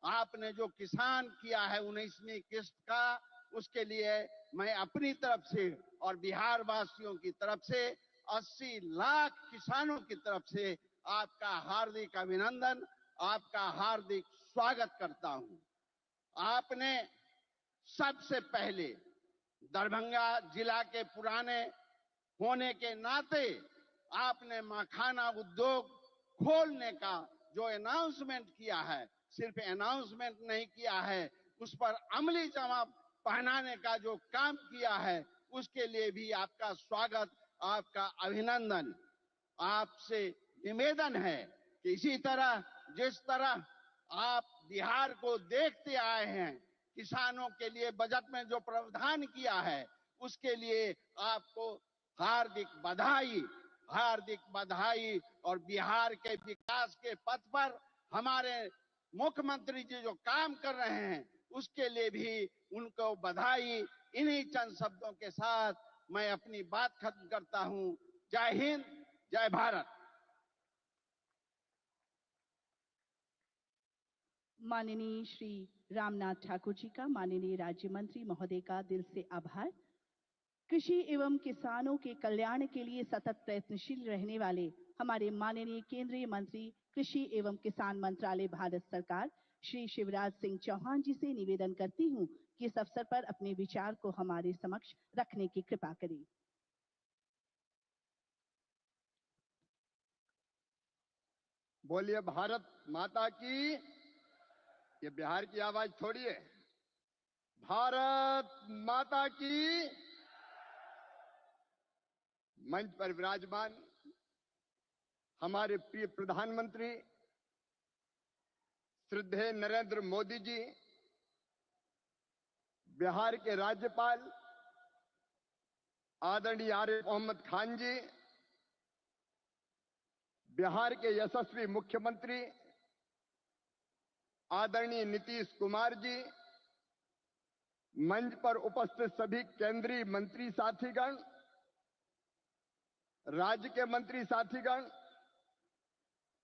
Speaker 6: आपने जो किसान किया है 19वीं किस्त का, उसके लिए मैं अपनी तरफ से और बिहार वासियों की तरफ से 80 लाख किसानों की तरफ से आपका हार्दिक अभिनंदन, आपका हार्दिक स्वागत करता हूं। आपने सबसे पहले दरभंगा जिला के पुराने होने के नाते आपने मखाना उद्योग खोलने का जो अनाउंसमेंट किया है, सिर्फ अनाउंसमेंट नहीं किया है, उस पर अमली जवाब पहनाने का जो काम किया है, उसके लिए भी आपका स्वागत, आपका अभिनंदन। आपसे निवेदन है कि इसी तरह जिस तरह आप बिहार को देखते आए हैं, किसानों के लिए बजट में जो प्रावधान किया है, उसके लिए आपको हार्दिक बधाई, हार्दिक बधाई। और बिहार के विकास के पथ पर हमारे मुख्यमंत्री जी जो काम कर रहे हैं, उसके लिए भी उनको बधाई। इन्हीं चंद शब्दों के साथ मैं अपनी बात खत्म करता हूं। जय हिंद, जय भारत।
Speaker 3: माननीय श्री रामनाथ ठाकुर जी का, माननीय राज्य मंत्री महोदय का दिल से आभार। कृषि एवं किसानों के कल्याण के लिए सतत प्रयत्नशील रहने वाले हमारे माननीय केंद्रीय मंत्री कृषि एवं किसान मंत्रालय, भारत सरकार, श्री शिवराज सिंह चौहान जी से निवेदन करती हूं कि इस अवसर पर अपने विचार को हमारे समक्ष रखने की कृपा करें।
Speaker 7: बोलिए भारत माता की। ये बिहार की आवाज थोड़ी है। भारत माता की। मंच पर विराजमान हमारे प्रिय प्रधानमंत्री श्रद्धेय नरेंद्र मोदी जी, बिहार के राज्यपाल आदरणीय आरिफ मोहम्मद खान जी, बिहार के यशस्वी मुख्यमंत्री आदरणीय नीतीश कुमार जी, मंच पर उपस्थित सभी केंद्रीय मंत्री साथीगण, राज्य के मंत्री साथीगण,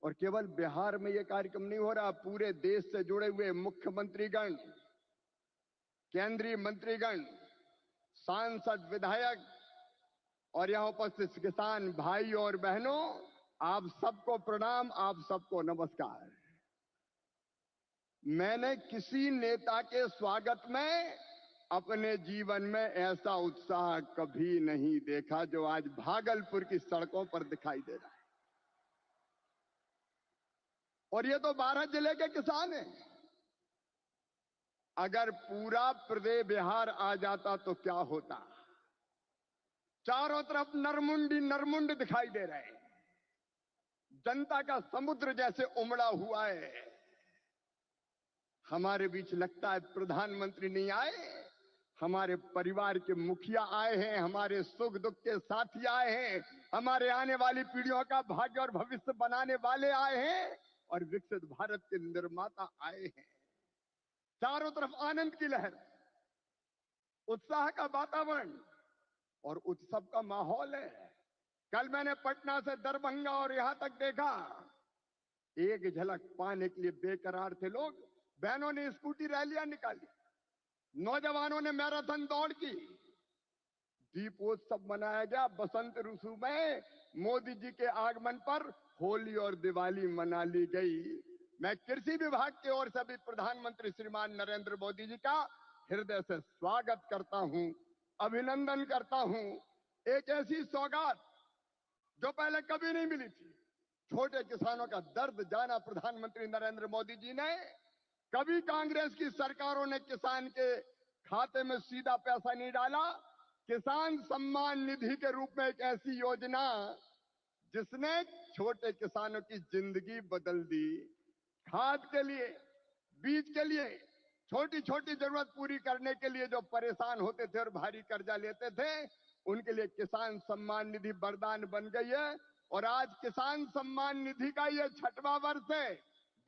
Speaker 7: और केवल बिहार में यह कार्यक्रम नहीं हो रहा, पूरे देश से जुड़े हुए मुख्यमंत्रीगण, केंद्रीय मंत्रीगण, सांसद, विधायक और यहां उपस्थित किसान भाई और बहनों, आप सबको प्रणाम, आप सबको नमस्कार। मैंने किसी नेता के स्वागत में अपने जीवन में ऐसा उत्साह कभी नहीं देखा जो आज भागलपुर की सड़कों पर दिखाई दे रहा है। और ये तो 12 जिले के किसान हैं। अगर पूरा प्रदेश बिहार आ जाता तो क्या होता। चारों तरफ नरमुंड दिखाई दे रहे हैं, जनता का समुद्र जैसे उमड़ा हुआ है। हमारे बीच लगता है प्रधानमंत्री नहीं आए, हमारे परिवार के मुखिया आए हैं, हमारे सुख दुख के साथी आए हैं, हमारे आने वाली पीढ़ियों का भाग्य और भविष्य बनाने वाले आए हैं और विकसित भारत के निर्माता आए हैं। चारों तरफ आनंद की लहर, उत्साह का वातावरण और उत्सव का माहौल है। कल मैंने पटना से दरभंगा और यहां तक देखा, एक झलक पाने के लिए बेकरार थे लोग। बहनों ने स्कूटी रैलियां निकाली, नौजवानों ने मैराथन दौड़ की, दीपोत्सव मनाया गया। बसंत ऋतु में मोदी जी के आगमन पर होली और दिवाली मना ली गई। मैं कृषि विभाग की ओर से भी प्रधानमंत्री श्रीमान नरेंद्र मोदी जी का हृदय से स्वागत करता हूं, अभिनंदन करता हूं। एक ऐसी सौगात जो पहले कभी नहीं मिली थी। छोटे किसानों का दर्द जाना प्रधानमंत्री नरेंद्र मोदी जी ने। कभी कांग्रेस की सरकारों ने किसान के खाते में सीधा पैसा नहीं डाला। किसान सम्मान निधि के रूप में एक ऐसी योजना जिसने छोटे किसानों की जिंदगी बदल दी। खाद के लिए, बीज के लिए, छोटी छोटी जरूरत पूरी करने के लिए जो परेशान होते थे और भारी कर्जा लेते थे, उनके लिए किसान सम्मान निधि वरदान बन गई है। और आज किसान सम्मान निधि का ये 6वां वर्ष है।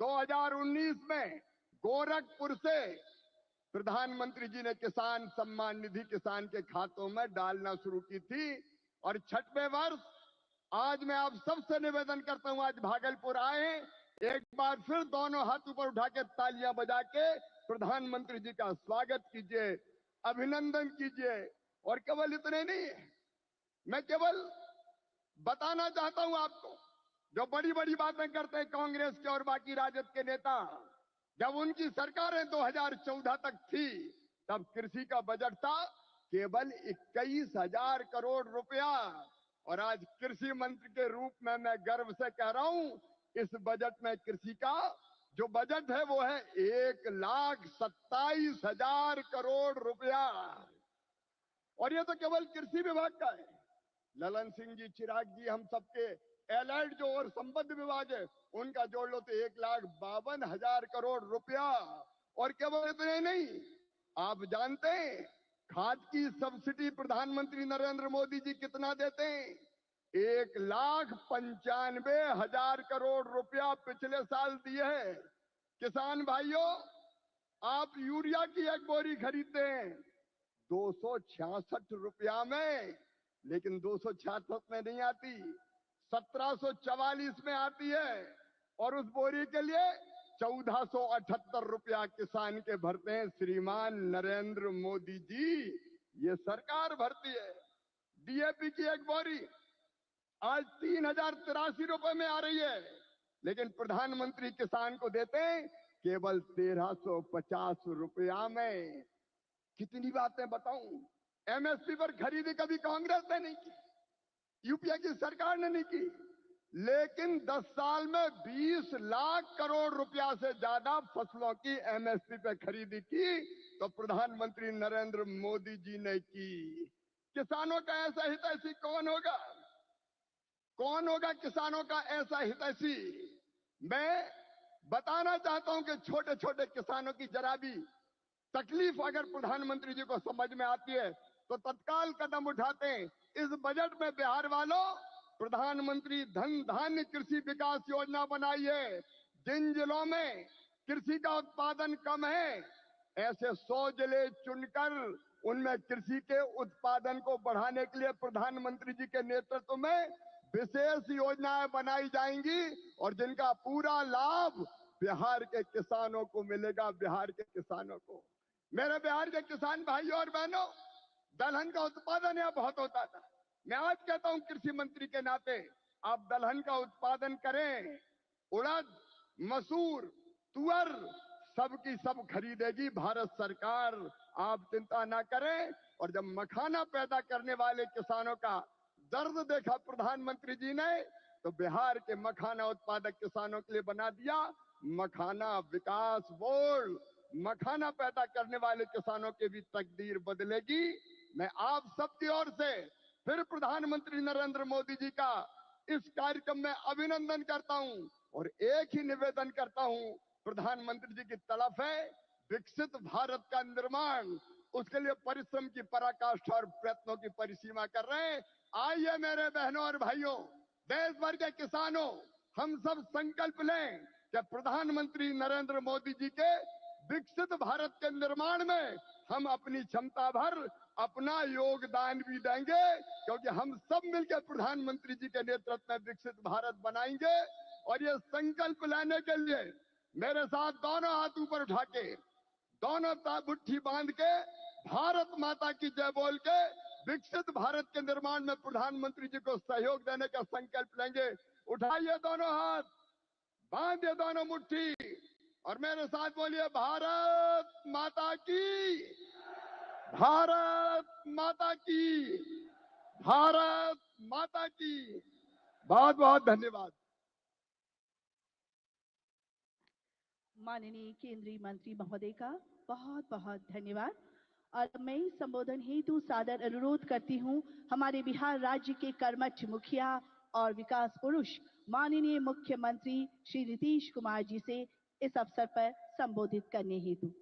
Speaker 7: 2019 में गोरखपुर से प्रधानमंत्री जी ने किसान सम्मान निधि किसान के खातों में डालना शुरू की थी। और 6वें वर्ष आज मैं आप सबसे निवेदन करता हूं, आज भागलपुर आए, एक बार फिर दोनों हाथ ऊपर उठा के तालियां बजा के प्रधानमंत्री जी का स्वागत कीजिए, अभिनंदन कीजिए। और केवल इतने नहीं, मैं केवल बताना चाहता हूं आपको, जो बड़ी बड़ी बातें करते हैं कांग्रेस के और बाकी राजद के नेता, जब उनकी सरकारें 2014 तक थी, तब कृषि का बजट था केवल 21,000 करोड़ रुपया। और आज कृषि मंत्री के रूप में मैं गर्व से कह रहा हूं, इस बजट में कृषि का जो बजट है वो है 1,27,000 करोड़ रुपया। और ये तो केवल कृषि विभाग का है। ललन सिंह जी, चिराग जी, हम सबके एलाइड जो और संबद्ध विभाग है, उनका जोड़ लो तो 1,52,000 करोड़ रुपया। और केवल इतने नहीं, आप जानते हैं खाद की सब्सिडी प्रधानमंत्री नरेंद्र मोदी जी कितना देते हैं? 1,95,000 करोड़ रुपया पिछले साल दिए हैं। किसान भाइयों, आप यूरिया की एक बोरी खरीदते हैं 266 रुपया में, लेकिन 266 में नहीं आती, 1744 में आती है। और उस बोरी के लिए 1478 रुपया किसान के भरते हैं श्रीमान नरेंद्र मोदी जी, ये सरकार भरती है। डीएपी की एक बोरी आज 3,083 रुपए में आ रही है, लेकिन प्रधानमंत्री किसान को देते हैं केवल 1,350 रुपया में। कितनी बातें बताऊं। एमएसपी पर खरीदी कभी कांग्रेस ने नहीं की, यूपीए की सरकार ने नहीं की, लेकिन 10 साल में 20 लाख करोड़ रुपया से ज्यादा फसलों की एमएसपी पे खरीदी की तो प्रधानमंत्री नरेंद्र मोदी जी ने की। किसानों का ऐसा हितैषी कौन होगा? कौन होगा किसानों का ऐसा हितैषी? मैं बताना चाहता हूं कि छोटे छोटे किसानों की जरा भी तकलीफ अगर प्रधानमंत्री जी को समझ में आती है तो तत्काल कदम उठाते हैं। इस बजट में बिहार वालों प्रधानमंत्री धन धान्य कृषि विकास योजना बनाई है। जिन जिलों में कृषि का उत्पादन कम है, ऐसे 100 जिले चुनकर उनमें कृषि के उत्पादन को बढ़ाने के लिए प्रधानमंत्री जी के नेतृत्व में विशेष योजनाएं बनाई जाएंगी और जिनका पूरा लाभ बिहार के किसानों को मिलेगा। बिहार के किसानों को, मेरे बिहार के किसान भाइयों और बहनों, दलहन का उत्पादन यहाँ बहुत होता था। मैं आज कहता हूं कृषि मंत्री के नाते, आप दलहन का उत्पादन करें। उड़द, मसूर, तुअर सबकी सब खरीदेगी भारत सरकार, आप चिंता ना करें। और जब मखाना पैदा करने वाले किसानों का दर्द देखा प्रधानमंत्री जी ने, तो बिहार के मखाना उत्पादक किसानों के लिए बना दिया मखाना विकास बोर्ड। मखाना पैदा करने वाले किसानों की भी तकदीर बदलेगी। मैं आप सबकी ओर से फिर प्रधानमंत्री नरेंद्र मोदी जी का इस कार्यक्रम में अभिनंदन करता हूं और एक ही निवेदन करता हूं, प्रधानमंत्री जी की तलब है विकसित भारत का निर्माण, उसके लिए परिश्रम की पराकाष्ठा और प्रयत्नों की परिसीमा कर रहे हैं। आइए मेरे बहनों और भाइयों, देश भर के किसानों, हम सब संकल्प लें कि प्रधानमंत्री नरेंद्र मोदी जी के विकसित भारत के निर्माण में हम अपनी क्षमता भर अपना योगदान भी देंगे, क्योंकि हम सब मिलकर प्रधानमंत्री जी के नेतृत्व में विकसित भारत बनाएंगे। और ये संकल्प लेने के लिए मेरे साथ दोनों हाथ ऊपर उठा के, दोनों मुट्ठी बांध के, भारत माता की जय बोल के विकसित भारत के निर्माण में प्रधानमंत्री जी को सहयोग देने का संकल्प लेंगे। उठाइए दोनों हाथ, बांधिए दोनों मुट्ठी और मेरे साथ बोलिए भारत माता की, भारत माता की, भारत माता की। बहुत बहुत धन्यवाद।
Speaker 3: माननीय केंद्रीय मंत्री महोदय का बहुत बहुत धन्यवाद। और मैं संबोधन हेतु सादर अनुरोध करती हूं हमारे बिहार राज्य के कर्मठ मुखिया और विकास पुरुष माननीय मुख्यमंत्री श्री नीतीश कुमार जी से इस अवसर पर संबोधित करने हेतु।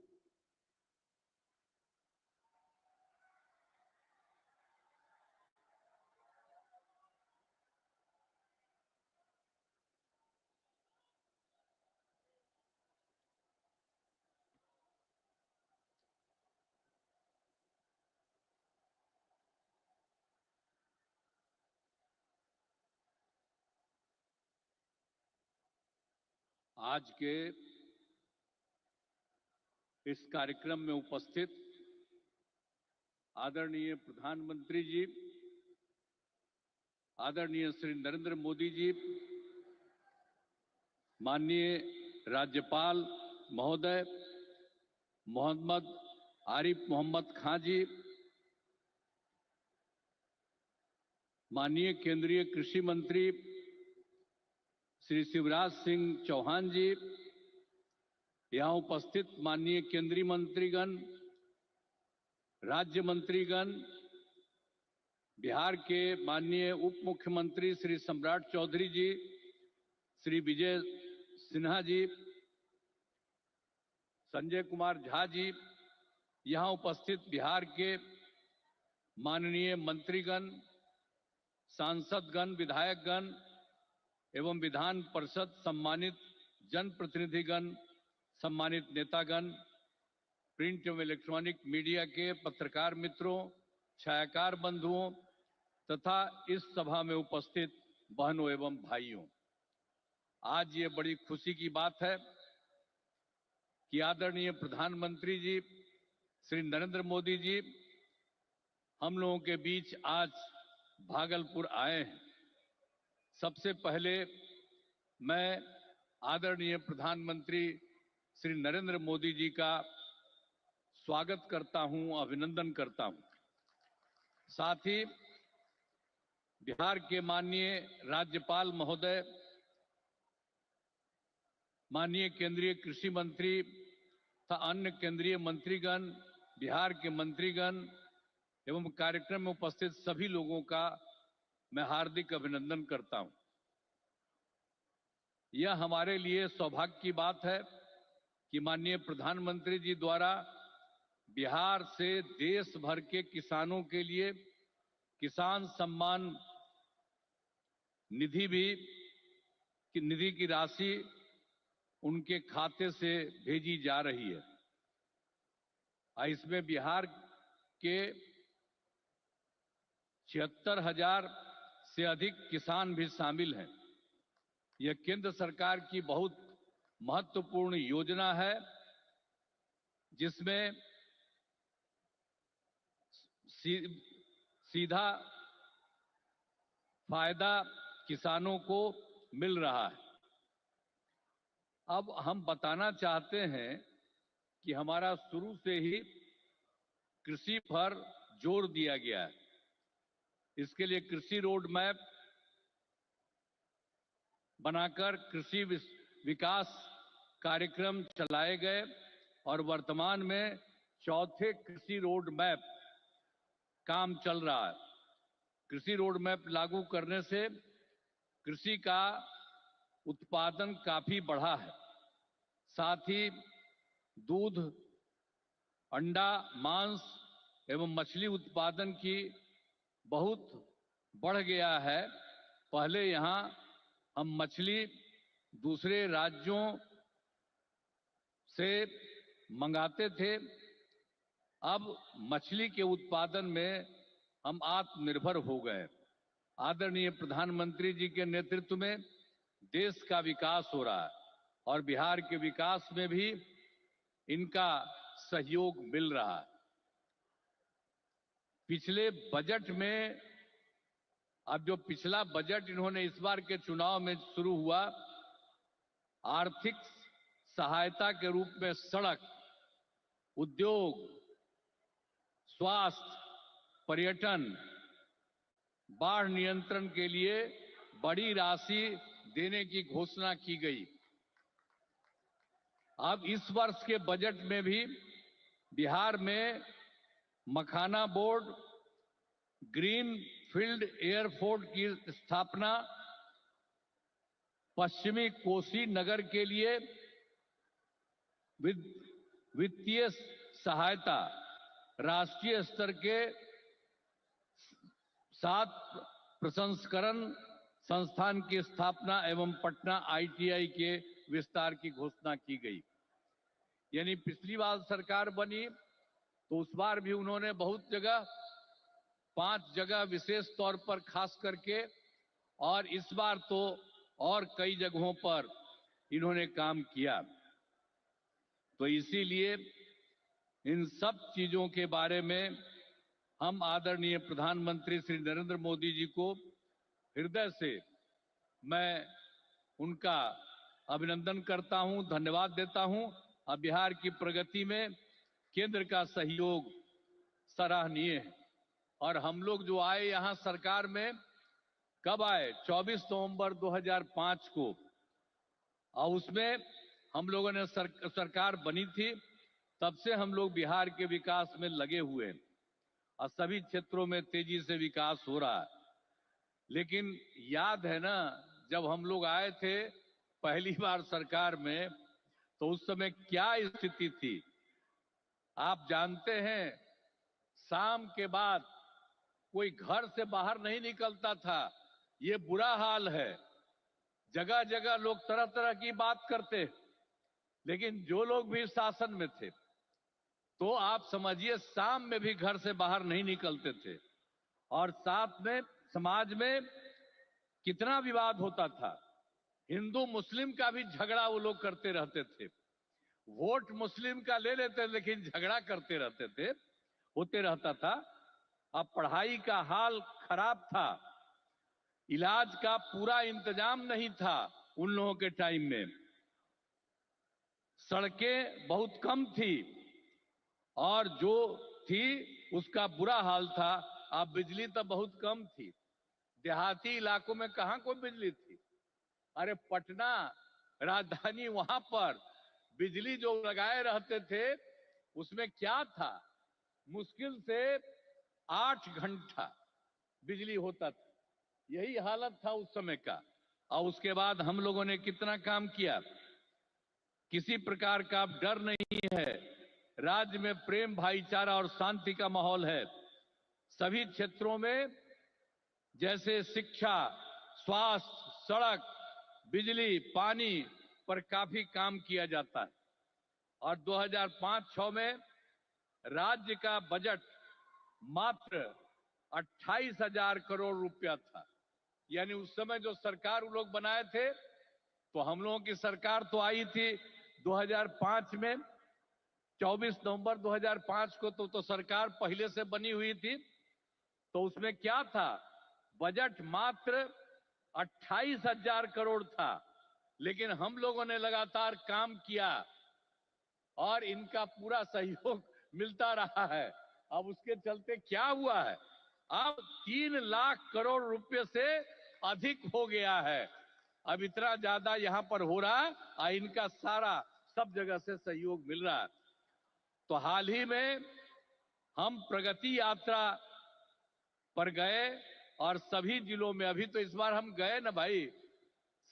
Speaker 8: आज के इस कार्यक्रम में उपस्थित आदरणीय प्रधानमंत्री जी, आदरणीय श्री नरेंद्र मोदी जी, माननीय राज्यपाल महोदय मोहम्मद आरिफ मोहम्मद खान जी, माननीय केंद्रीय कृषि मंत्री श्री शिवराज सिंह चौहान जी, यहाँ उपस्थित माननीय केंद्रीय मंत्रीगण, राज्य मंत्रीगण, बिहार के माननीय उप मुख्यमंत्री श्री सम्राट चौधरी जी, श्री विजय सिन्हा जी, संजय कुमार झा जी, यहाँ उपस्थित बिहार के माननीय मंत्रीगण, सांसदगण, विधायकगण एवं विधान परिषद सम्मानित जनप्रतिनिधिगण, सम्मानित नेतागण, प्रिंट एवं इलेक्ट्रॉनिक मीडिया के पत्रकार मित्रों, छायाकार बंधुओं तथा इस सभा में उपस्थित बहनों एवं भाइयों, आज ये बड़ी खुशी की बात है कि आदरणीय प्रधानमंत्री जी श्री नरेंद्र मोदी जी हम लोगों के बीच आज भागलपुर आए हैं। सबसे पहले मैं आदरणीय प्रधानमंत्री श्री नरेंद्र मोदी जी का स्वागत करता हूं, अभिनंदन करता हूं। साथ ही बिहार के माननीय राज्यपाल महोदय, माननीय केंद्रीय कृषि मंत्री तथा अन्य केंद्रीय मंत्रीगण, बिहार के मंत्रीगण एवं कार्यक्रम में उपस्थित सभी लोगों का मैं हार्दिक अभिनंदन करता हूं। यह हमारे लिए सौभाग्य की बात है कि माननीय प्रधानमंत्री जी द्वारा बिहार से देश भर के किसानों के लिए किसान सम्मान निधि की राशि उनके खाते से भेजी जा रही है। इसमें बिहार के 76,000 से अधिक किसान भी शामिल हैं। यह केंद्र सरकार की बहुत महत्वपूर्ण योजना है, जिसमें सीधा फायदा किसानों को मिल रहा है। अब हम बताना चाहते हैं कि हमारा शुरू से ही कृषि पर जोर दिया गया है। इसके लिए कृषि रोड मैप बनाकर कृषि विकास कार्यक्रम चलाए गए और वर्तमान में चौथे कृषि रोड मैप काम चल रहा है। कृषि रोड मैप लागू करने से कृषि का उत्पादन काफी बढ़ा है। साथ ही दूध, अंडा, मांस एवं मछली उत्पादन की बहुत बढ़ गया है। पहले यहाँ हम मछली दूसरे राज्यों से मंगाते थे, अब मछली के उत्पादन में हम आत्मनिर्भर हो गए। आदरणीय प्रधानमंत्री जी के नेतृत्व में देश का विकास हो रहा है और बिहार के विकास में भी इनका सहयोग मिल रहा है। पिछले बजट में, अब जो पिछला बजट इन्होंने इस बार के चुनाव में शुरू हुआ, आर्थिक सहायता के रूप में सड़क, उद्योग, स्वास्थ्य, पर्यटन, बाढ़ नियंत्रण के लिए बड़ी राशि देने की घोषणा की गई। अब इस वर्ष के बजट में भी बिहार में मखाना बोर्ड, ग्रीन फील्ड एयरपोर्ट की स्थापना, पश्चिमी कोसी नगर के लिए वित्तीय सहायता, राष्ट्रीय स्तर के 7 प्रसंस्करण संस्थान की स्थापना एवं पटना ITI के विस्तार की घोषणा की गई। यानी पिछली बार सरकार बनी तो उस बार भी उन्होंने बहुत जगह, 5 जगह विशेष तौर पर खास करके, और इस बार तो और कई जगहों पर इन्होंने काम किया। तो इसीलिए इन सब चीजों के बारे में हम आदरणीय प्रधानमंत्री श्री नरेंद्र मोदी जी को हृदय से मैं उनका अभिनंदन करता हूं, धन्यवाद देता हूं। अब बिहार की प्रगति में केंद्र का सहयोग सराहनीय है। और हम लोग जो आए यहां सरकार में, कब आए? 24 नवंबर 2005 को, और उसमें हम लोगों ने सरकार बनी थी। तब से हम लोग बिहार के विकास में लगे हुए हैं और सभी क्षेत्रों में तेजी से विकास हो रहा है। लेकिन याद है ना, जब हम लोग आए थे पहली बार सरकार में, तो उस समय क्या स्थिति थी आप जानते हैं। शाम के बाद कोई घर से बाहर नहीं निकलता था। ये बुरा हाल है। जगह जगह लोग तरह तरह की बात करते, लेकिन जो लोग भी शासन में थे, तो आप समझिए शाम में भी घर से बाहर नहीं निकलते थे। और साथ में समाज में कितना विवाद होता था। हिंदू मुस्लिम का भी झगड़ा वो लोग करते रहते थे। वोट मुस्लिम का ले लेते, लेकिन झगड़ा करते रहते थे, होते रहता था। अब पढ़ाई का हाल खराब था, इलाज का पूरा इंतजाम नहीं था उन लोगों के टाइम में, सड़कें बहुत कम थी और जो थी उसका बुरा हाल था। अब बिजली तो बहुत कम थी, देहाती इलाकों में कहां कोई बिजली थी। अरे पटना राजधानी, वहां पर बिजली जो लगाए रहते थे उसमें क्या था, मुश्किल से 8 घंटा बिजली होता था। यही हालत था उस समय का। और उसके बाद हम लोगों ने कितना काम किया, किसी प्रकार का डर नहीं है। राज्य में प्रेम, भाईचारा और शांति का माहौल है। सभी क्षेत्रों में जैसे शिक्षा, स्वास्थ्य, सड़क, बिजली, पानी, पर काफी काम किया जाता है। और 2005-06 में राज्य का बजट मात्र 28,000 करोड़ रुपया था। यानी उस समय जो सरकार वो लोग बनाए थे, तो हम लोगों की सरकार तो आई थी 2005 में, 24 नवंबर 2005 को तो सरकार पहले से बनी हुई थी। तो उसमें क्या था, बजट मात्र 28,000 करोड़ था, लेकिन हम लोगों ने लगातार काम किया और इनका पूरा सहयोग मिलता रहा है। अब उसके चलते क्या हुआ है, अब 3 लाख करोड़ रुपए से अधिक हो गया है। अब इतना ज्यादा यहां पर हो रहा है और इनका सारा सब जगह से सहयोग मिल रहा है। तो हाल ही में हम प्रगति यात्रा पर गए और सभी जिलों में, अभी तो इस बार हम गए ना भाई,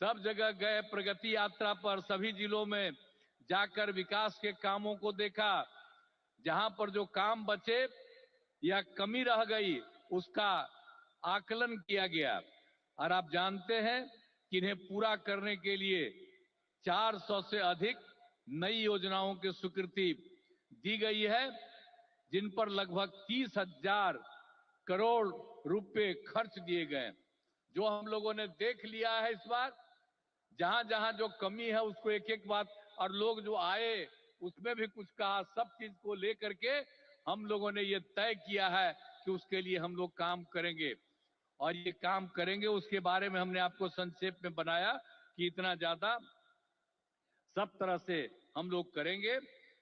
Speaker 8: सब जगह गए प्रगति यात्रा पर, सभी जिलों में जाकर विकास के कामों को देखा। जहां पर जो काम बचे या कमी रह गई उसका आकलन किया गया। और आप जानते हैं कि इन्हें पूरा करने के लिए 400 से अधिक नई योजनाओं की स्वीकृति दी गई है, जिन पर लगभग 30,000 करोड़ रुपए खर्च दिए गए। जो हम लोगों ने देख लिया है इस बार, जहां जहां जो कमी है उसको एक एक बात, और लोग जो आए उसमें भी कुछ कहा, सब चीज को लेकर के हम लोगों ने ये तय किया है कि उसके लिए हम लोग काम करेंगे। और ये काम करेंगे उसके बारे में हमने आपको संक्षेप में बनाया कि इतना ज्यादा सब तरह से हम लोग करेंगे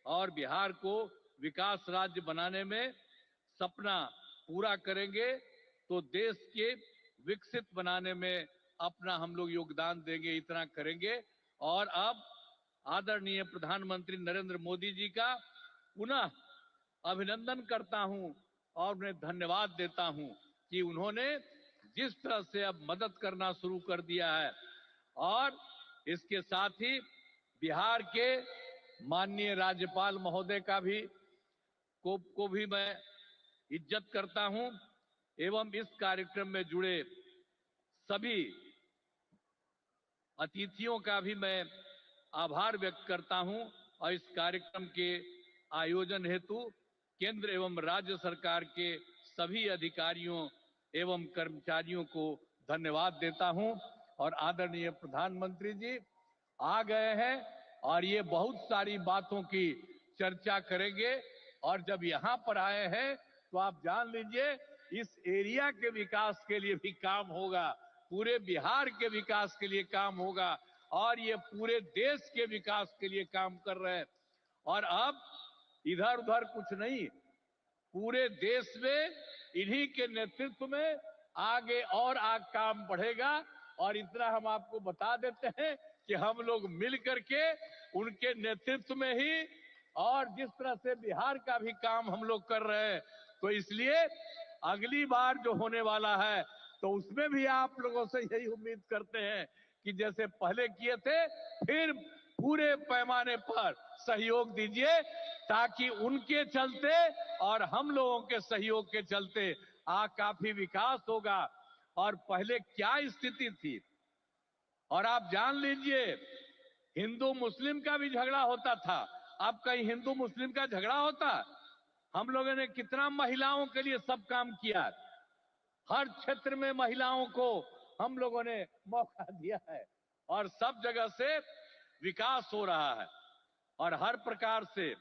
Speaker 8: और बिहार को विकास राज्य बनाने में सपना पूरा करेंगे, तो देश के विकसित बनाने में अपना हम लोग योगदान देंगे, इतना करेंगे। और अब आदरणीय प्रधानमंत्री नरेंद्र मोदी जी का पुनः अभिनंदन करता हूं और उन्हें धन्यवाद देता हूं कि उन्होंने जिस तरह से अब मदद करना शुरू कर दिया है, और इसके साथ ही बिहार के माननीय राज्यपाल महोदय का भी को भी मैं इज्जत करता हूं, एवं इस कार्यक्रम में जुड़े सभी अतिथियों का भी मैं आभार व्यक्त करता हूं। और इस कार्यक्रम के आयोजन हेतु केंद्र एवं राज्य सरकार के सभी अधिकारियों एवं कर्मचारियों को धन्यवाद देता हूं। और आदरणीय प्रधानमंत्री जी आ गए हैं और ये बहुत सारी बातों की चर्चा करेंगे। और जब यहाँ पर आए हैं तो आप जान लीजिए इस एरिया के विकास के लिए भी काम होगा, पूरे बिहार के विकास के लिए काम होगा, और ये पूरे देश के विकास के लिए काम कर रहे हैं। और अब इधर उधर कुछ नहीं, पूरे देश में इन्हीं के नेतृत्व में आगे और आगे काम बढ़ेगा। और इतना हम आपको बता देते हैं कि हम लोग मिल करके उनके नेतृत्व में ही, और जिस तरह से बिहार का भी काम हम लोग कर रहे हैं, तो इसलिए अगली बार जो होने वाला है तो उसमें भी आप लोगों से यही उम्मीद करते हैं कि जैसे पहले किए थे फिर पूरे पैमाने पर सहयोग दीजिए, ताकि उनके चलते और हम लोगों के सहयोग के चलते काफी विकास होगा। और पहले क्या स्थिति थी, और आप जान लीजिए हिंदू मुस्लिम का भी झगड़ा होता था, अब कहीं हिंदू मुस्लिम का झगड़ा होता? हम लोगों ने कितना महिलाओं के लिए सब काम किया, हर क्षेत्र में महिलाओं को हम लोगों ने मौका दिया है और सब जगह से विकास हो रहा है। और हर प्रकार से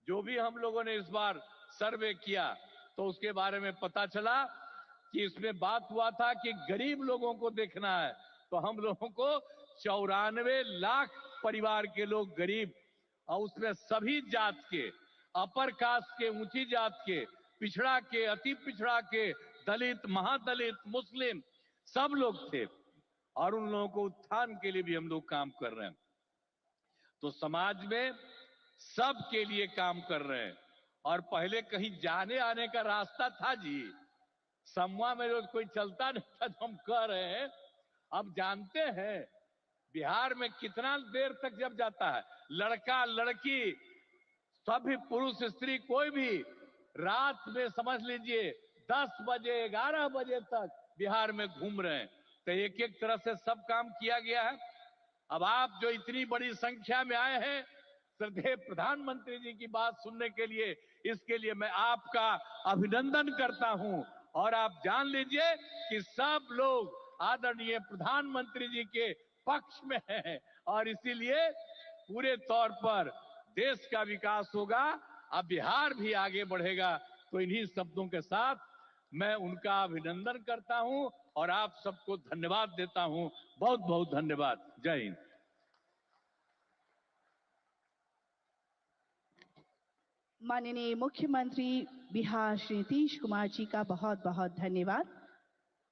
Speaker 8: जो भी हम लोगों ने इस बार सर्वे किया तो उसके बारे में पता चला कि इसमें बात हुआ था कि गरीब लोगों को देखना है, तो हम लोगों को 94 लाख परिवार के लोग गरीब, और उसमें सभी जात के, अपर कास्ट के, ऊंची जात के, पिछड़ा के, अति पिछड़ा के, दलित, महादलित, मुस्लिम, सब लोग थे। और उन लोगों को उत्थान के लिए भी हम लोग काम कर रहे हैं। तो समाज में सबके लिए काम कर रहे हैं। और पहले कहीं जाने आने का रास्ता था जी, समूह में रोज कोई चलता नहीं था, तो हम कह रहे हैं अब जानते हैं बिहार में कितना देर तक जब जाता है, लड़का लड़की सभी पुरुष स्त्री कोई भी रात में समझ लीजिए 10 बजे 11 बजे तक बिहार में घूम रहे हैं। तो एक एक तरह से सब काम किया गया है। अब आप जो इतनी बड़ी संख्या में आए हैं श्रद्धेय प्रधानमंत्री जी की बात सुनने के लिए, इसके लिए मैं आपका अभिनंदन करता हूं। और आप जान लीजिए कि सब लोग आदरणीय प्रधानमंत्री जी के पक्ष में हैं और इसीलिए पूरे तौर पर देश का विकास होगा, अब बिहार भी आगे बढ़ेगा। तो इन्हीं शब्दों के साथ मैं उनका अभिनंदन करता हूं और आप सबको धन्यवाद देता हूं। बहुत बहुत धन्यवाद। जय हिंद।
Speaker 3: माननीय मुख्यमंत्री बिहार श्री नीतीश कुमार जी का बहुत बहुत धन्यवाद।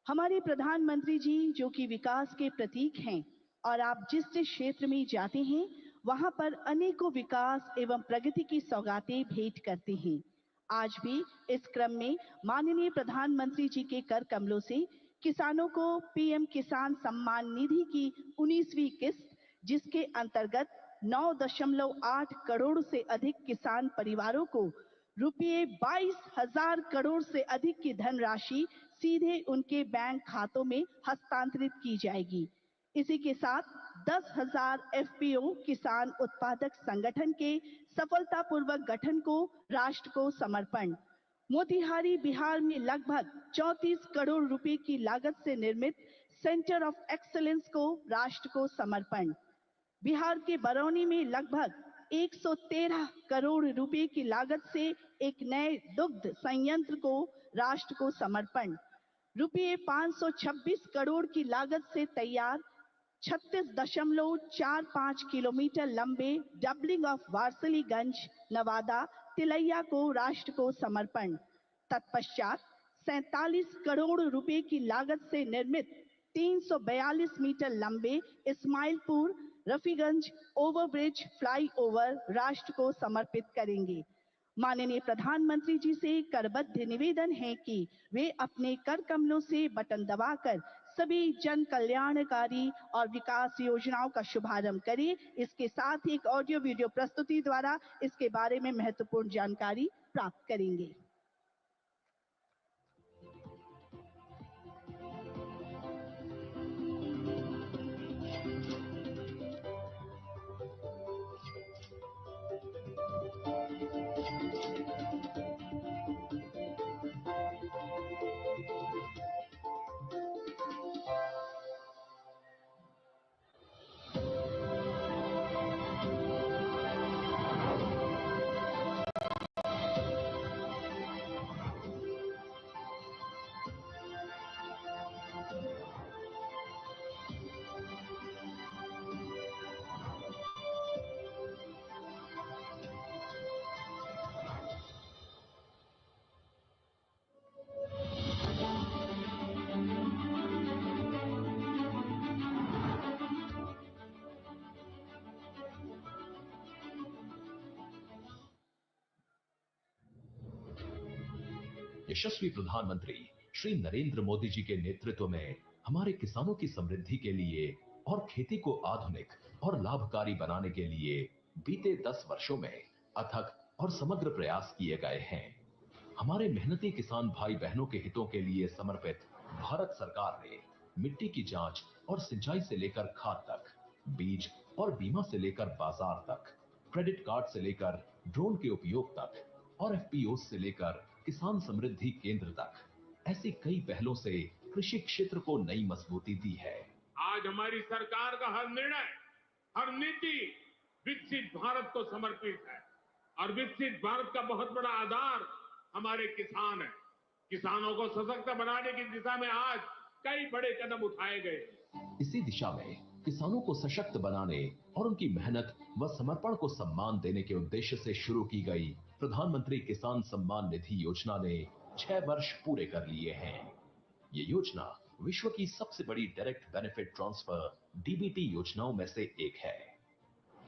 Speaker 3: हमारे प्रधानमंत्री जी जो कि विकास के प्रतीक हैं और आप जिस जिस क्षेत्र में जाते हैं वहां पर अनेकों विकास एवं प्रगति की सौगातें भेंट करते हैं। आज भी इस क्रम में माननीय प्रधानमंत्री जी के कर कमलों से किसानों को पीएम किसान सम्मान निधि की 19वीं किस्त, जिसके अंतर्गत 9.8 करोड़ से अधिक किसान परिवारों को रुपये 22,000 करोड़ से अधिक की धनराशि सीधे उनके बैंक खातों में हस्तांतरित की जाएगी। इसी के साथ 10,000 एफपीओ किसान उत्पादक संगठन के सफलतापूर्वक गठन को राष्ट्र को समर्पण। मोतिहारी बिहार में लगभग 34 करोड़ रुपए की लागत से निर्मित सेंटर ऑफ एक्सीलेंस को राष्ट्र को समर्पण। बिहार के बरौनी में लगभग 113 करोड़ रुपए की लागत से एक नए दुग्ध संयंत्र को राष्ट्र को समर्पण। रुपये 526 करोड़ की लागत से तैयार 36.45 किलोमीटर लंबे डबलिंग ऑफ वारसलीगंज नवादा तिलैया को राष्ट्र को समर्पण। तत्पश्चात 47 करोड़ रुपए की लागत से निर्मित 342 मीटर लंबे इस्माइलपुर रफीगंज ओवरब्रिज फ्लाईओवर राष्ट्र को समर्पित करेंगे। माननीय प्रधानमंत्री जी से करबद्ध निवेदन है कि वे अपने कर कमलों से बटन दबाकर सभी जन कल्याणकारी और विकास योजनाओं का शुभारंभ करें। इसके साथ ही एक ऑडियो वीडियो प्रस्तुति द्वारा इसके बारे में महत्वपूर्ण जानकारी प्राप्त करेंगे।
Speaker 9: यशस्वी प्रधानमंत्री श्री नरेंद्र मोदी जी के नेतृत्व में हमारे किसानों की समृद्धि के लिए और खेती को आधुनिक और लाभकारी बनाने के लिए बीते 10 वर्षों में अथक और समग्र प्रयास किए गए हैं। हमारे मेहनती किसान भाई बहनों के हितों के लिए समर्पित भारत सरकार ने मिट्टी की जांच और सिंचाई से लेकर खाद तक, बीज और बीमा से लेकर बाजार तक, क्रेडिट कार्ड से लेकर ड्रोन के उपयोग तक और एफपीओ से लेकर किसान समृद्धि केंद्र तक ऐसी कई पहलों से कृषि क्षेत्र को नई मजबूती दी है।
Speaker 5: आज हमारी सरकार का हर निर्णय, हर नीति विकसित भारत को समर्पित है और विकसित भारत का बहुत बड़ा आधार हमारे किसान हैं। किसानों को सशक्त बनाने की दिशा में आज कई बड़े कदम उठाए गए।
Speaker 9: इसी दिशा में किसानों को सशक्त बनाने और उनकी मेहनत व समर्पण को सम्मान देने के उद्देश्य से शुरू की गई प्रधानमंत्री किसान सम्मान निधि योजना ने 6 वर्ष पूरे कर लिए हैं। ये योजना विश्व की सबसे बड़ी डायरेक्ट बेनिफिट ट्रांसफर डीबीटी योजनाओं में से एक है।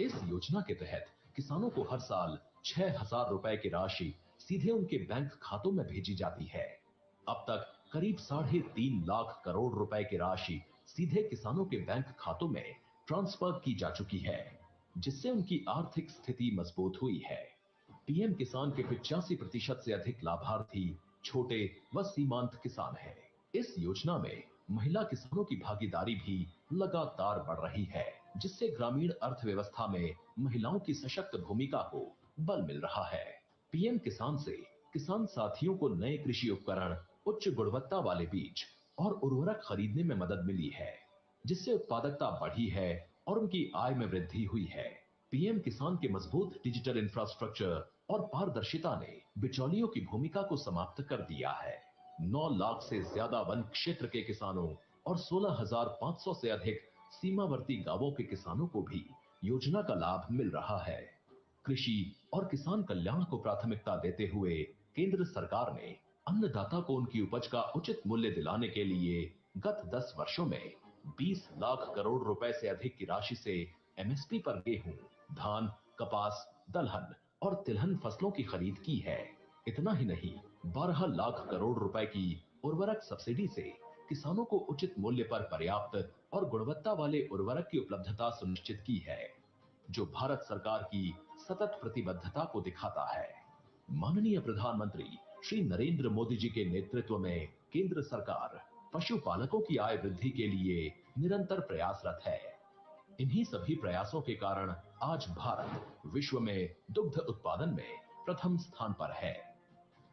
Speaker 9: इस योजना के तहत किसानों को हर साल 6,000 रुपए की राशि सीधे उनके बैंक खातों में भेजी जाती है। अब तक करीब 3.5 लाख करोड़ रुपए की राशि सीधे किसानों के बैंक खातों में ट्रांसफर की जा चुकी है, जिससे उनकी आर्थिक स्थिति मजबूत हुई है। पीएम किसान के 85% से अधिक लाभार्थी छोटे व सीमांत किसान हैं। इस योजना में महिला किसानों की भागीदारी भी लगातार बढ़ रही है। जिससे ग्रामीण अर्थव्यवस्था में महिलाओं की सशक्त भूमिका को बल मिल रहा है। पीएम किसान से किसान साथियों को नए कृषि उपकरण, उच्च गुणवत्ता वाले बीज और उर्वरक खरीदने में मदद मिली है, जिससे उत्पादकता बढ़ी है और उनकी आय में वृद्धि हुई है। पीएम किसान के मजबूत डिजिटल इंफ्रास्ट्रक्चर और पारदर्शिता ने बिचौलियों की भूमिका को समाप्त कर दिया है। 9 लाख से ज्यादा वन क्षेत्र के किसानों और 16,500 से अधिक सीमावर्ती गांवों के किसानों को भी योजना का लाभ मिल रहा है। कृषि और किसान कल्याण को प्राथमिकता देते हुए केंद्र सरकार ने अन्नदाता को उनकी उपज का उचित मूल्य दिलाने के लिए गत 10 वर्षों में 20 लाख करोड़ रुपए से अधिक की राशि से एमएसपी पर गेहूं, धान, कपास, दलहन और तिलहन फसलों की खरीद की है। इतना ही नहीं, 12 लाख करोड़ रुपए की उर्वरक सब्सिडी से किसानों को उचित मूल्य पर पर्याप्त और गुणवत्ता वाले उर्वरक की उपलब्धता सुनिश्चित की है, जो भारत सरकार की सतत प्रतिबद्धता को दिखाता है। माननीय प्रधानमंत्री श्री नरेंद्र मोदी जी के नेतृत्व में केंद्र सरकार पशुपालकों की आय वृद्धि के लिए निरंतर प्रयासरत है। इन्हीं सभी प्रयासों के कारण आज भारत विश्व में दुग्ध उत्पादन में प्रथम स्थान पर है।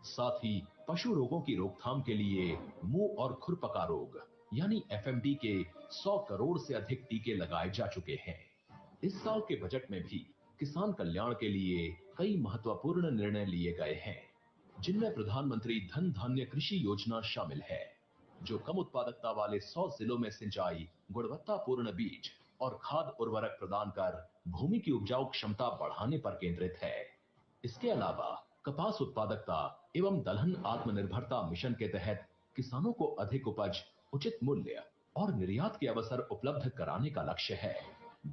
Speaker 9: साथ ही पशु रोगों की रोकथाम के लिए मुंह और खुरपका रोग यानी एफएमडी के 100 करोड़ से अधिक टीके लगाए जा चुके हैं। इस साल के बजट में भी किसान कल्याण के लिए कई महत्वपूर्ण निर्णय लिए गए हैं, जिनमें प्रधानमंत्री धन धान्य कृषि योजना शामिल है, जो कम उत्पादकता वाले 100 जिलों में सिंचाई, गुणवत्तापूर्ण बीज और खाद उर्वरक प्रदान कर भूमि की उपजाऊ क्षमता बढ़ाने पर केंद्रित है। इसके अलावा कपास उत्पादकता एवं दलहन आत्मनिर्भरता मिशन के तहत किसानों को अधिक उपज, उचित मूल्य और निर्यात के अवसर उपलब्ध कराने का लक्ष्य है।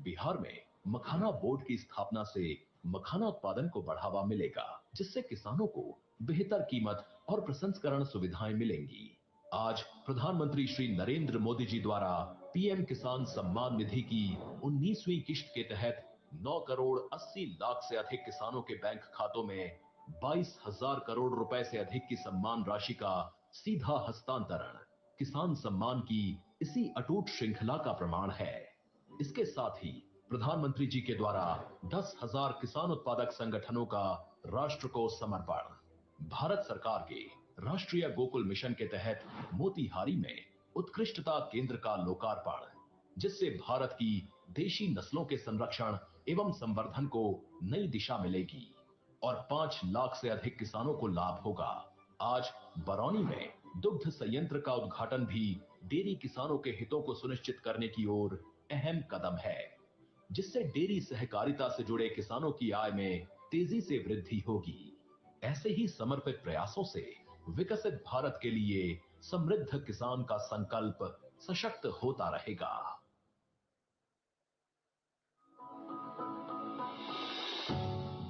Speaker 9: बिहार में मखाना बोर्ड की स्थापना से मखाना उत्पादन को बढ़ावा मिलेगा, जिससे किसानों को बेहतर कीमत और प्रसंस्करण सुविधाएं मिलेंगी। आज प्रधानमंत्री श्री नरेंद्र मोदी जी द्वारा पीएम किसान सम्मान निधि की 19वीं किश्त के तहत 9 करोड़ 80 लाख से अधिक किसानों के बैंक खातों में 22,000 करोड़ रुपए से अधिक की सम्मान राशि का सीधा हस्तांतरण किसान सम्मान की इसी अटूट श्रृंखला का प्रमाण है। इसके साथ ही प्रधानमंत्री जी के द्वारा 10,000 किसान उत्पादक संगठनों का राष्ट्र को समर्पण, भारत सरकार के राष्ट्रीय गोकुल मिशन के तहत मोतिहारी में उत्कृष्टता केंद्र का लोकार्पण, जिससे भारत की देशी नस्लों के संरक्षण एवं संवर्धन को नई दिशा मिलेगी और 5 लाख से अधिक किसानों को लाभ होगा। आज बरौनी में दुग्ध संयंत्र का उद्घाटन भी डेयरी किसानों के हितों को सुनिश्चित करने की ओर अहम कदम है, जिससे डेयरी सहकारिता से जुड़े किसानों की आय में तेजी से वृद्धि होगी। ऐसे ही समर्पित प्रयासों से विकसित भारत के लिए समृद्ध किसान का संकल्प सशक्त होता रहेगा।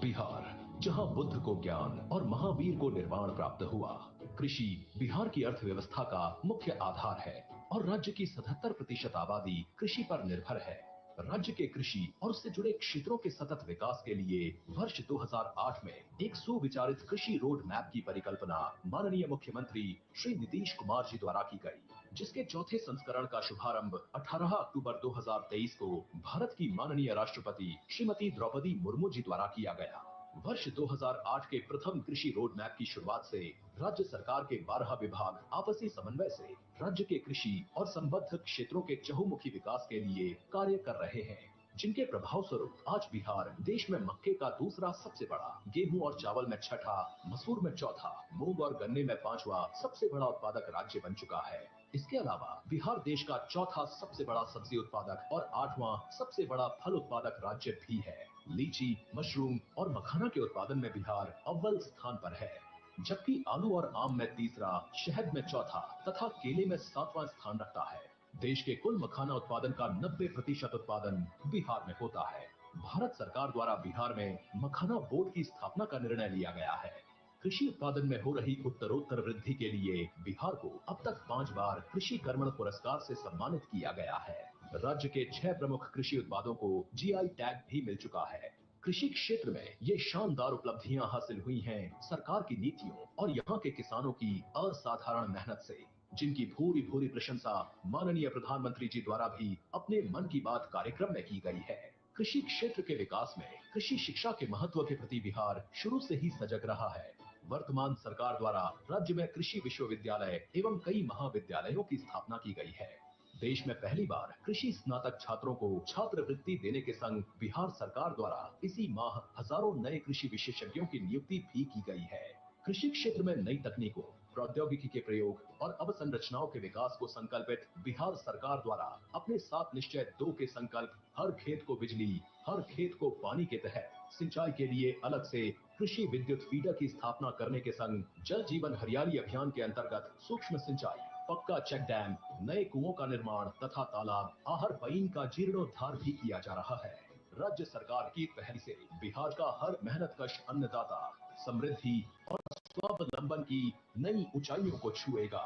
Speaker 9: बिहार, जहां बुद्ध को ज्ञान और महावीर को निर्वाण प्राप्त हुआ, कृषि बिहार की अर्थव्यवस्था का मुख्य आधार है और राज्य की 77% आबादी कृषि पर निर्भर है। राज्य के कृषि और उससे जुड़े क्षेत्रों के सतत विकास के लिए वर्ष 2008 में एक सुविचारित कृषि रोड मैप की परिकल्पना माननीय मुख्यमंत्री श्री नीतीश कुमार जी द्वारा की गई, जिसके चौथे संस्करण का शुभारंभ 18 अक्टूबर 2023 को भारत की माननीय राष्ट्रपति श्रीमती द्रौपदी मुर्मू जी द्वारा किया गया। वर्ष 2008 के प्रथम कृषि रोड मैप की शुरुआत से राज्य सरकार के 12 विभाग आपसी समन्वय से राज्य के कृषि और संबद्ध क्षेत्रों के चहुमुखी विकास के लिए कार्य कर रहे हैं, जिनके प्रभाव स्वरूप आज बिहार देश में मक्के का दूसरा सबसे बड़ा, गेहूं और चावल में छठा, मसूर में चौथा, मूंग और गन्ने में 5वां सबसे बड़ा उत्पादक राज्य बन चुका है। इसके अलावा बिहार देश का चौथा सबसे बड़ा सब्जी उत्पादक और 8वां सबसे बड़ा फल उत्पादक राज्य भी है। लीची, मशरूम और मखाना के उत्पादन में बिहार अव्वल स्थान पर है, जबकि आलू और आम में तीसरा, शहद में चौथा तथा केले में 7वां स्थान रखता है। देश के कुल मखाना उत्पादन का 90% उत्पादन बिहार में होता है। भारत सरकार द्वारा बिहार में मखाना बोर्ड की स्थापना का निर्णय लिया गया है। कृषि उत्पादन में हो रही उत्तरोत्तर वृद्धि के लिए बिहार को अब तक 5 बार कृषि कर्मण पुरस्कार से सम्मानित किया गया है। राज्य के 6 प्रमुख कृषि उत्पादों को जीआई टैग भी मिल चुका है। कृषि क्षेत्र में ये शानदार उपलब्धियां हासिल हुई हैं सरकार की नीतियों और यहाँ के किसानों की असाधारण मेहनत से, जिनकी भूरी भूरी प्रशंसा माननीय प्रधानमंत्री जी द्वारा भी अपने मन की बात कार्यक्रम में की गई है। कृषि क्षेत्र के विकास में कृषि शिक्षा के महत्व के प्रति बिहार शुरू से ही सजग रहा है। वर्तमान सरकार द्वारा राज्य में कृषि विश्वविद्यालय एवं कई महाविद्यालयों की स्थापना की गई है। देश में पहली बार कृषि स्नातक छात्रों को छात्रवृत्ति देने के संग बिहार सरकार द्वारा इसी माह हजारों नए कृषि विशेषज्ञों की नियुक्ति भी की गई है। कृषि क्षेत्र में नई तकनीकों, प्रौद्योगिकी के प्रयोग और अवसंरचनाओं के विकास को संकल्पित बिहार सरकार द्वारा अपने 7 निश्चय 2 के संकल्प हर खेत को बिजली, हर खेत को पानी के तहत सिंचाई के लिए अलग से कृषि विद्युत फीडर की स्थापना करने के संग जल जीवन हरियाली अभियान के अंतर्गत सूक्ष्म सिंचाई, पक्का चेक डैम, नए कुओं का निर्माण तथा तालाब, आहर पईन का जीर्णोद्धार भी किया जा रहा है। राज्य सरकार की पहल से बिहार का हर मेहनतकश अन्नदाता समृद्धि और स्वावलंबन की नई ऊंचाइयों को छुएगा।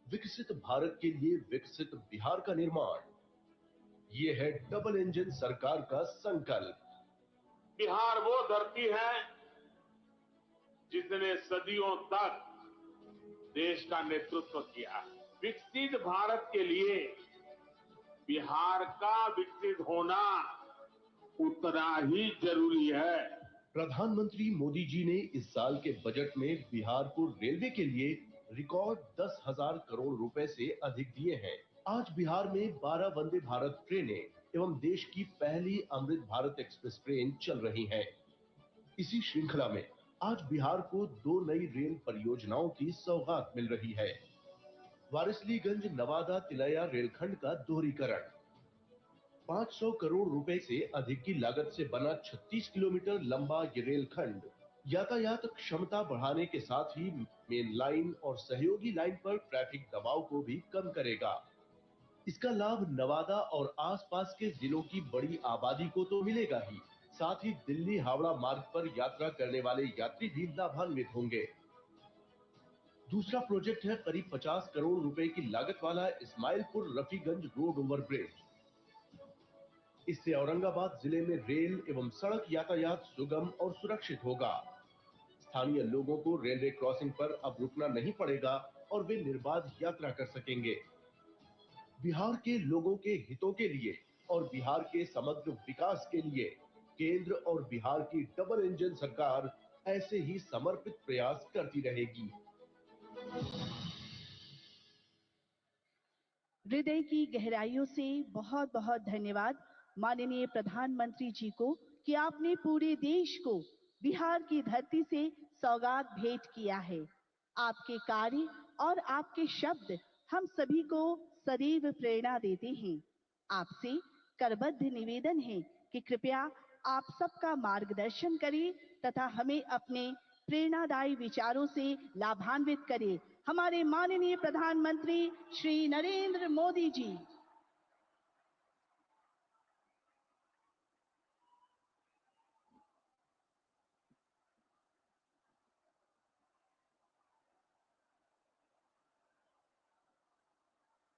Speaker 9: विकसित भारत के लिए विकसित बिहार का निर्माण, ये है डबल इंजन सरकार का संकल्प।
Speaker 10: बिहार वो धरती है जिसने सदियों तक देश का नेतृत्व किया है। विकसित भारत के लिए बिहार का विकसित होना उतना ही जरूरी है।
Speaker 9: प्रधानमंत्री मोदी जी ने इस साल के बजट में बिहार को रेलवे के लिए रिकॉर्ड 10,000 करोड़ रुपए से अधिक दिए हैं। आज बिहार में 12 वंदे भारत ट्रेनें एवं देश की पहली अमृत भारत एक्सप्रेस ट्रेन चल रही हैं। इसी श्रृंखला में आज बिहार को 2 नई रेल परियोजनाओं की सौगात मिल रही है। वारिसलीगंज नवादा तिलैया रेलखंड का दोहरीकरण, 500 करोड़ रुपए से अधिक की लागत से बना 36 किलोमीटर लंबा ये रेलखंड यातायात क्षमता बढ़ाने के साथ ही मेन लाइन और सहयोगी लाइन पर ट्रैफिक दबाव को भी कम करेगा। इसका लाभ नवादा और आसपास के जिलों की बड़ी आबादी को तो मिलेगा ही, साथ ही दिल्ली हावड़ा मार्ग पर यात्रा करने वाले यात्री भी लाभान्वित होंगे। दूसरा प्रोजेक्ट है करीब 50 करोड़ रुपए की लागत वाला Ismailpur Rafiganj road over bridge. इससे औरंगाबाद जिले में रेल एवं सड़क यातायात सुगम और सुरक्षित होगा। स्थानीय लोगों को रेलवे क्रॉसिंग पर अब रुकना नहीं पड़ेगा और वे निर्बाध यात्रा कर सकेंगे। बिहार के लोगों के हितों के लिए और बिहार के समग्र विकास के लिए केंद्र और बिहार की डबल इंजन सरकार ऐसे ही समर्पित प्रयास करती रहेगी।
Speaker 3: हृदय की गहराइयों से बहुत बहुत धन्यवाद माननीय प्रधानमंत्री जी को कि आपने पूरे देश को बिहार की धरती से सौगात भेंट किया है। आपके कार्य और आपके शब्द हम सभी को सदैव प्रेरणा देते हैं। आपसे करबद्ध निवेदन है कि कृपया आप सबका मार्गदर्शन करें तथा हमें अपने प्रेरणादायी विचारों से लाभान्वित करें। हमारे माननीय प्रधानमंत्री श्री नरेंद्र मोदी जी।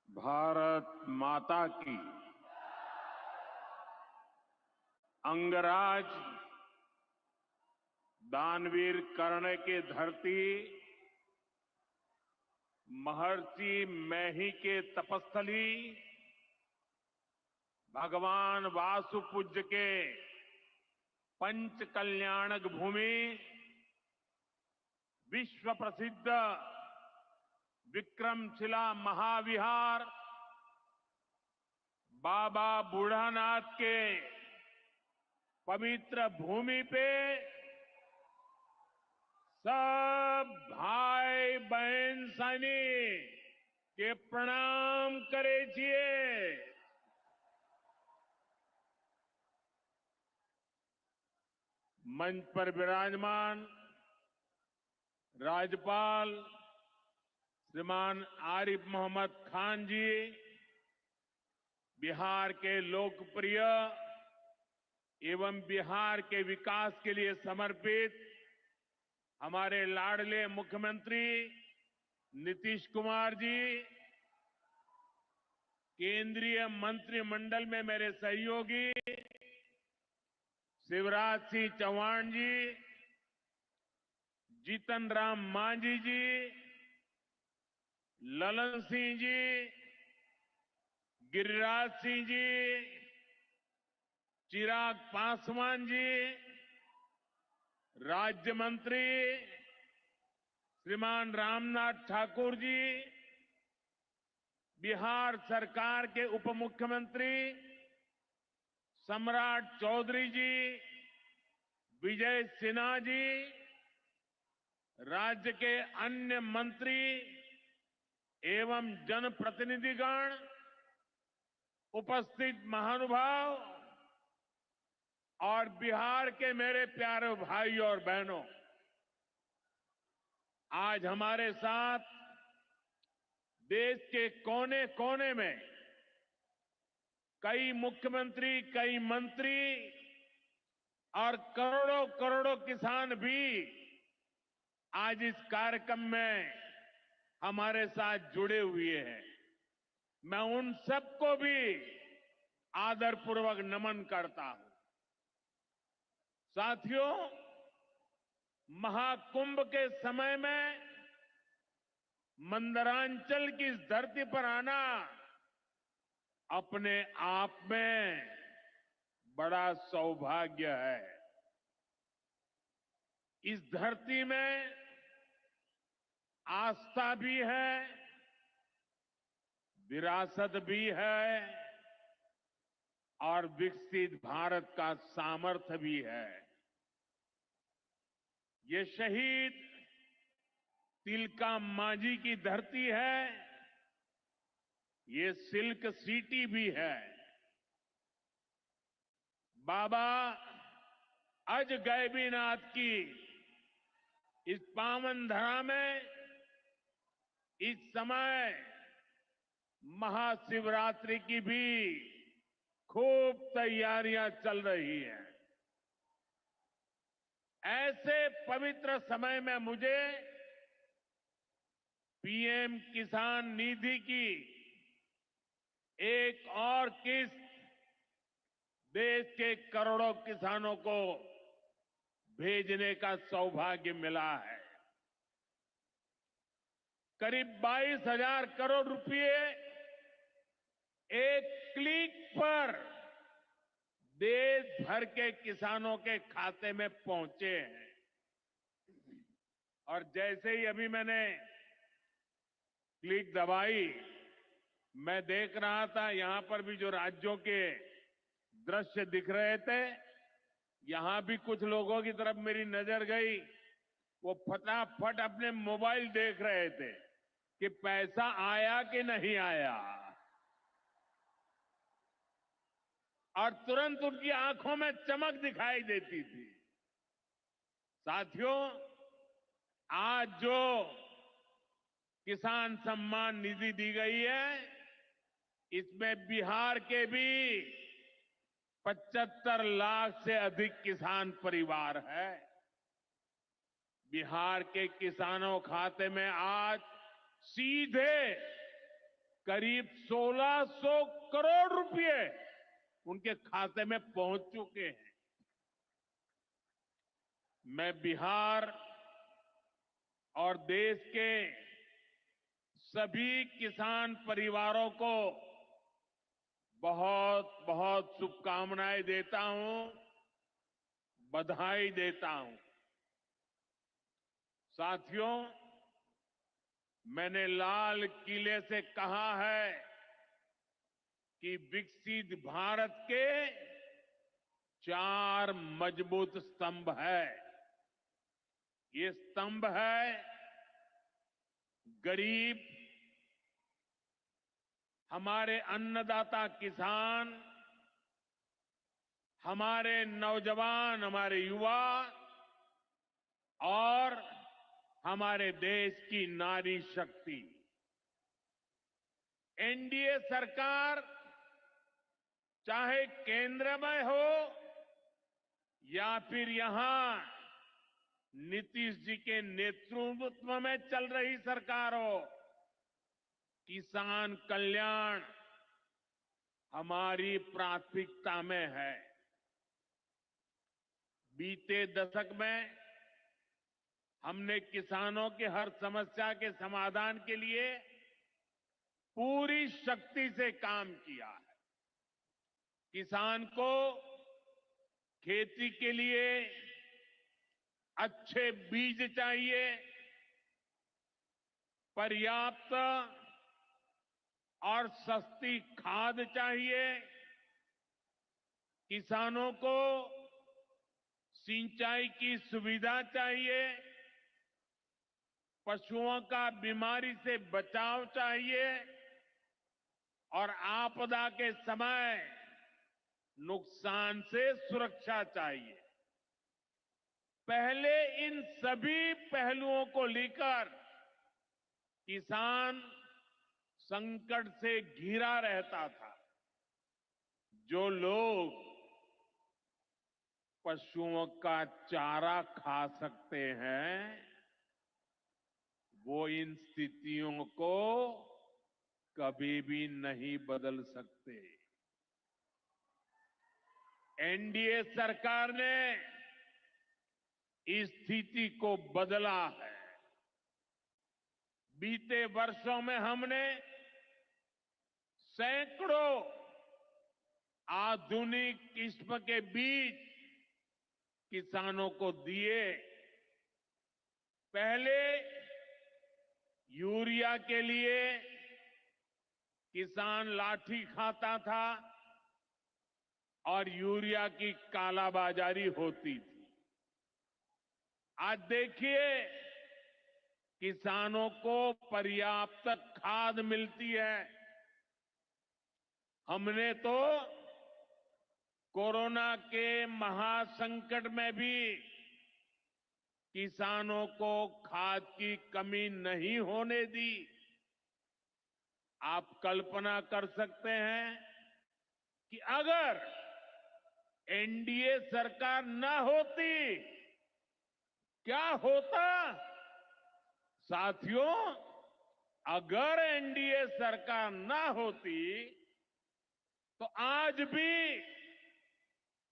Speaker 10: भारत माता की अंगराज दानवीर कर्ण के धरती महर्षि मैही के तपस्थली भगवान वासुपूज्य के पंच कल्याणक भूमि विश्व प्रसिद्ध विक्रमशिला महाविहार बाबा बूढ़ानाथ के पवित्र भूमि पे सब भाई बहन सैनिक के प्रणाम करे छिए। मंच पर विराजमान राज्यपाल श्रीमान आरिफ मोहम्मद खान जी, बिहार के लोकप्रिय एवं बिहार के विकास के लिए समर्पित हमारे लाडले मुख्यमंत्री नीतीश कुमार जी, केंद्रीय मंत्रिमंडल में मेरे सहयोगी शिवराज सिंह चौहान जी, जीतन राम मांझी जी, ललन सिंह जी, गिरिराज सिंह जी, चिराग पासवान जी, राज्य मंत्री श्रीमान रामनाथ ठाकुर जी, बिहार सरकार के उप मुख्यमंत्री सम्राट चौधरी जी, विजय सिन्हा जी, राज्य के अन्य मंत्री एवं जनप्रतिनिधिगण, उपस्थित महानुभाव और बिहार के मेरे प्यारे भाइयों और बहनों, आज हमारे साथ देश के कोने कोने में कई मुख्यमंत्री, कई मंत्री और करोड़ों करोड़ों किसान भी आज इस कार्यक्रम में हमारे साथ जुड़े हुए हैं। मैं उन सबको भी आदरपूर्वक नमन करता हूं। साथियों, महाकुंभ के समय में मंदरांचल की इस धरती पर आना अपने आप में बड़ा सौभाग्य है। इस धरती में आस्था भी है, विरासत भी है और विकसित भारत का सामर्थ्य भी है। ये शहीद तिलका मांझी की धरती है, ये सिल्क सिटी भी है। बाबा अजगैबीनाथ की इस पावन धरा में इस समय महाशिवरात्रि की भी खूब तैयारियां चल रही हैं। ऐसे पवित्र समय में मुझे पीएम किसान निधि की एक और किस्त देश के करोड़ों किसानों को भेजने का सौभाग्य मिला है। करीब 22,000 करोड़ रुपए एक क्लिक पर देश भर के किसानों के खाते में पहुंचे हैं। और जैसे ही अभी मैंने क्लिक दबाई, मैं देख रहा था यहां पर भी जो राज्यों के दृश्य दिख रहे थे, यहां भी कुछ लोगों की तरफ मेरी नजर गई। वो फटाफट अपने मोबाइल देख रहे थे कि पैसा आया कि नहीं आया, और तुरंत उनकी आंखों में चमक दिखाई देती थी। साथियों, आज जो किसान सम्मान निधि दी गई है, इसमें बिहार के भी 75 लाख से अधिक किसान परिवार है। बिहार के किसानों खाते में आज सीधे करीब 1600 करोड़ रुपए उनके खाते में पहुंच चुके हैं। मैं बिहार और देश के सभी किसान परिवारों को बहुत बहुत शुभकामनाएं देता हूं, बधाई देता हूं। साथियों, मैंने लाल किले से कहा है कि विकसित भारत के 4 मजबूत स्तंभ है। ये स्तंभ है गरीब, हमारे अन्नदाता किसान, हमारे नौजवान, हमारे युवा और हमारे देश की नारी शक्ति। एनडीए सरकार चाहे केंद्र में हो या फिर यहां नीतीश जी के नेतृत्व में चल रही सरकार हो, किसान कल्याण हमारी प्राथमिकता में है। बीते दशक में हमने किसानों की हर समस्या के समाधान के लिए पूरी शक्ति से काम किया है। किसान को खेती के लिए अच्छे बीज चाहिए, पर्याप्त और सस्ती खाद चाहिए, किसानों को सिंचाई की सुविधा चाहिए, पशुओं का बीमारी से बचाव चाहिए और आपदा के समय नुकसान से सुरक्षा चाहिए। पहले इन सभी पहलुओं को लेकर किसान संकट से घिरा रहता था। जो लोग पशुओं का चारा खा सकते हैं, वो इन स्थितियों को कभी भी नहीं बदल सकते। एनडीए सरकार ने इस स्थिति को बदला है। बीते वर्षों में हमने सैकड़ों आधुनिक किस्म के बीज किसानों को दिए। पहले यूरिया के लिए किसान लाठी खाता था और यूरिया की कालाबाजारी होती थी। आज देखिए, किसानों को पर्याप्त खाद मिलती है। हमने तो कोरोना के महासंकट में भी किसानों को खाद की कमी नहीं होने दी। आप कल्पना कर सकते हैं कि अगर एनडीए सरकार न होती, क्या होता? साथियों, अगर एनडीए सरकार न होती तो आज भी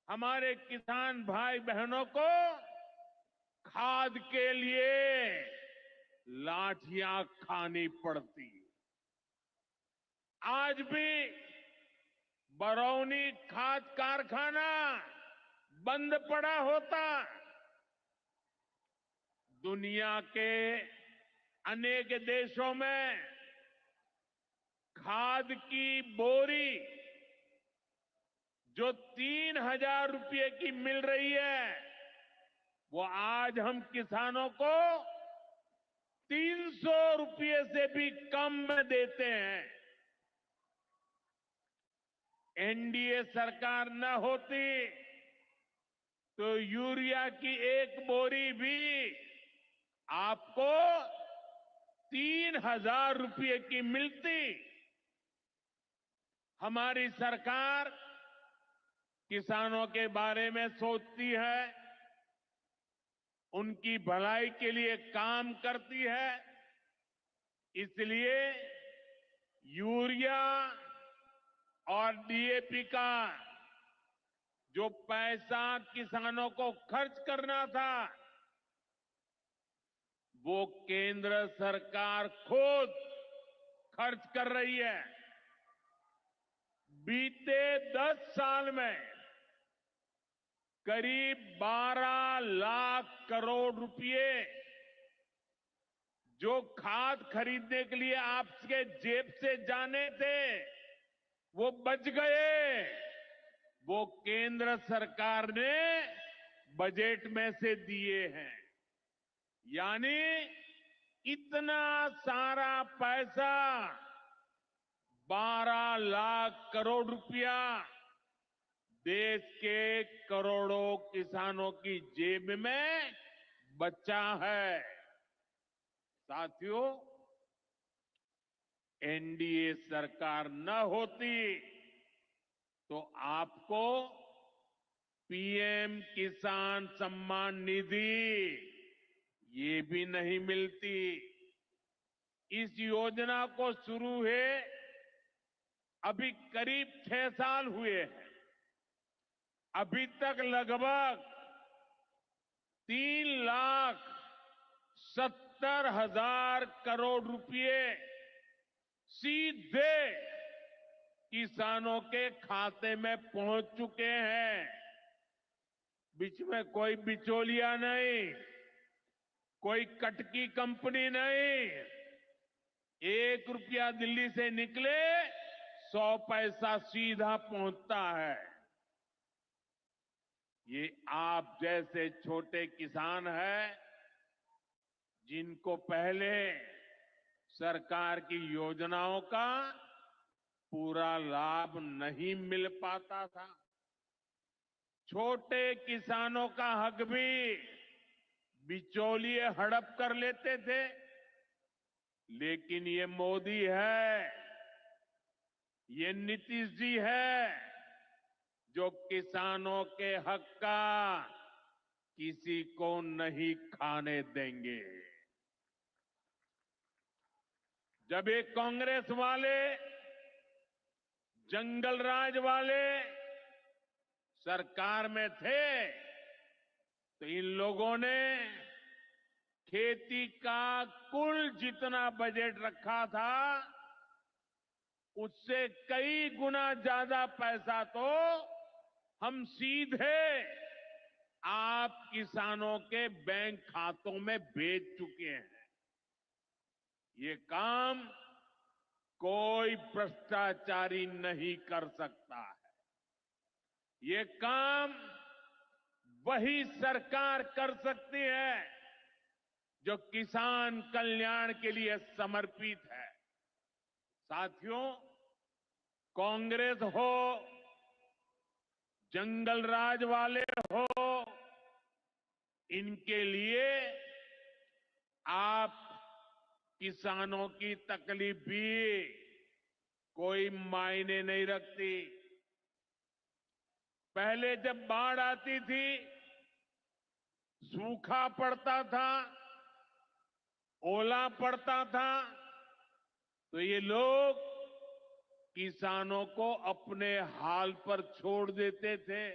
Speaker 10: हमारे किसान भाई बहनों को खाद के लिए लाठियां खानी पड़ती। आज भी बरौनी खाद कारखाना बंद पड़ा होता। दुनिया के अनेक देशों में खाद की बोरी जो 3,000 रुपये की मिल रही है, वो आज हम किसानों को 300 रुपये से भी कम में देते हैं। एनडीए सरकार न होती तो यूरिया की एक बोरी भी आपको 3,000 रुपये की मिलती। हमारी सरकार किसानों के बारे में सोचती है, उनकी भलाई के लिए काम करती है। इसलिए यूरिया और डीएपी का जो पैसा किसानों को खर्च करना था, वो केंद्र सरकार खुद खर्च कर रही है। बीते 10 साल में करीब 12 लाख करोड़ रुपए जो खाद खरीदने के लिए आपके जेब से जाने थे, वो बच गए। वो केंद्र सरकार ने बजट में से दिए हैं। यानी इतना सारा पैसा, 12 लाख करोड़ रुपया देश के करोड़ों किसानों की जेब में बचा है। साथियों, एनडीए सरकार न होती तो आपको पीएम किसान सम्मान निधि ये भी नहीं मिलती। इस योजना को शुरू हुए अभी करीब 6 साल हुए हैं। अभी तक लगभग 3,70,000 करोड़ रुपए सीधे किसानों के खाते में पहुंच चुके हैं। बीच में कोई बिचौलिया नहीं, कोई कटकी कंपनी नहीं। 1 रुपया दिल्ली से निकले 100 पैसा सीधा पहुंचता है। ये आप जैसे छोटे किसान हैं जिनको पहले सरकार की योजनाओं का पूरा लाभ नहीं मिल पाता था। छोटे किसानों का हक भी बिचौलिए हड़प कर लेते थे, लेकिन ये मोदी है, ये नीतीश जी है जो किसानों के हक का किसी को नहीं खाने देंगे। जब ये कांग्रेस वाले, जंगल राज वाले सरकार में थे तो इन लोगों ने खेती का कुल जितना बजट रखा था उससे कई गुना ज्यादा पैसा तो हम सीधे आप किसानों के बैंक खातों में भेज चुके हैं। ये काम कोई भ्रष्टाचारी नहीं कर सकता है। ये काम वही सरकार कर सकती है जो किसान कल्याण के लिए समर्पित है। साथियों, कांग्रेस हो, जंगल राज वाले हो, इनके लिए आप किसानों की तकलीफ भी कोई मायने नहीं रखती। पहले जब बाढ़ आती थी, सूखा पड़ता था, ओला पड़ता था, तो ये लोग किसानों को अपने हाल पर छोड़ देते थे।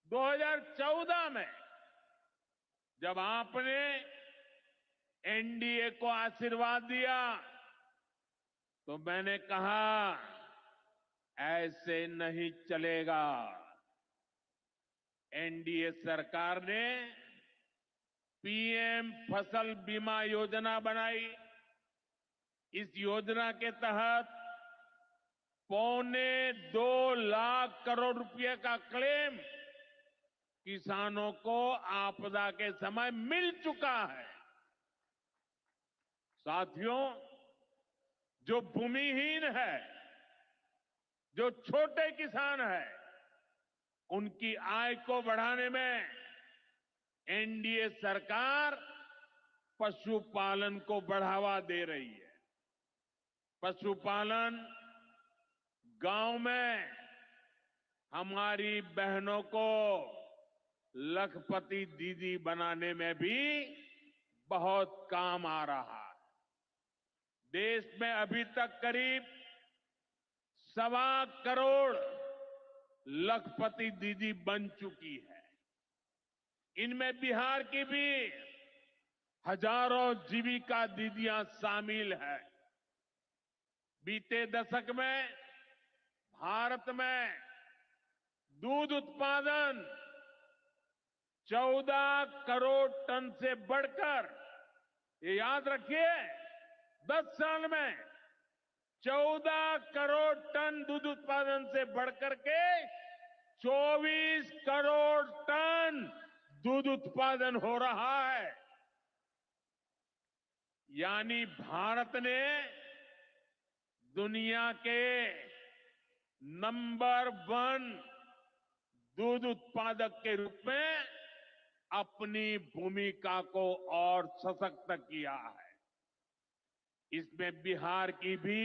Speaker 10: 2014 में जब आपने एनडीए को आशीर्वाद दिया तो मैंने कहा ऐसे नहीं चलेगा। एनडीए सरकार ने पीएम फसल बीमा योजना बनाई। इस योजना के तहत 2.25 लाख करोड़ रुपए का क्लेम किसानों को आपदा के समय मिल चुका है। साथियों, जो भूमिहीन है, जो छोटे किसान है, उनकी आय को बढ़ाने में एनडीए सरकार पशुपालन को बढ़ावा दे रही है। पशुपालन गांव में हमारी बहनों को लखपति दीदी बनाने में भी बहुत काम आ रहा है। देश में अभी तक करीब 1.25 करोड़ लखपति दीदी बन चुकी है। इनमें बिहार की भी हजारों जीविका दीदियां शामिल हैं। बीते दशक में भारत में दूध उत्पादन 14 करोड़ टन से बढ़कर, ये याद रखिए, 10 साल में 14 करोड़ टन दूध उत्पादन से बढ़कर के 24 करोड़ टन दूध उत्पादन हो रहा है। यानी भारत ने दुनिया के नंबर 1 दूध उत्पादक के रूप में अपनी भूमिका को और सशक्त किया है। इसमें बिहार की भी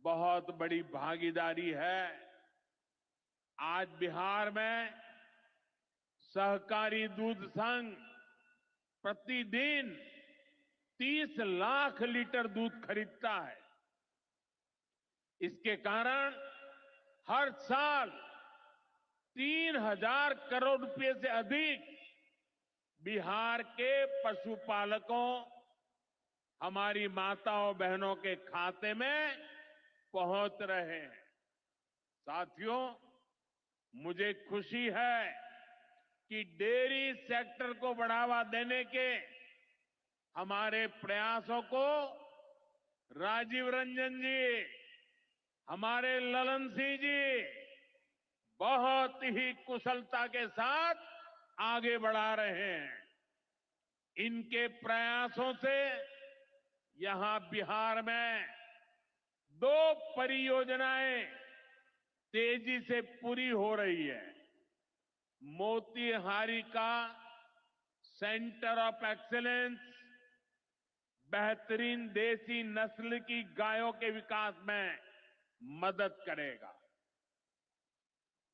Speaker 10: बहुत बड़ी भागीदारी है। आज बिहार में सहकारी दूध संघ प्रतिदिन 30 लाख लीटर दूध खरीदता है। इसके कारण हर साल 3,000 करोड़ रुपए से अधिक बिहार के पशुपालकों, हमारी माताओं बहनों के खाते में पहुंच रहे हैं। साथियों, मुझे खुशी है कि डेयरी सेक्टर को बढ़ावा देने के हमारे प्रयासों को राजीव रंजन जी, हमारे ललन सिंह जी बहुत ही कुशलता के साथ आगे बढ़ा रहे हैं। इनके प्रयासों से यहां बिहार में 2 परियोजनाएं तेजी से पूरी हो रही है। मोतीहारी का सेंटर ऑफ एक्सीलेंस बेहतरीन देसी नस्ल की गायों के विकास में मदद करेगा।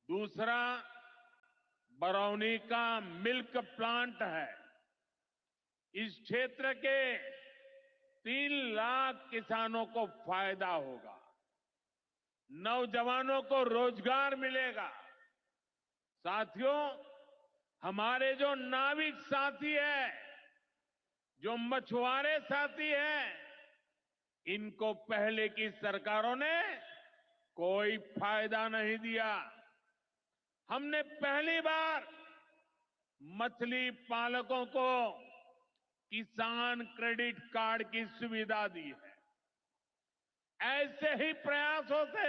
Speaker 10: दूसरा बरौनी का मिल्क प्लांट है। इस क्षेत्र के 3 लाख किसानों को फायदा होगा, नौजवानों को रोजगार मिलेगा। साथियों, हमारे जो नाविक साथी हैं, जो मछुआरे साथी हैं, इनको पहले की सरकारों ने कोई फायदा नहीं दिया। हमने पहली बार मछली पालकों को किसान क्रेडिट कार्ड की सुविधा दी है। ऐसे ही प्रयासों से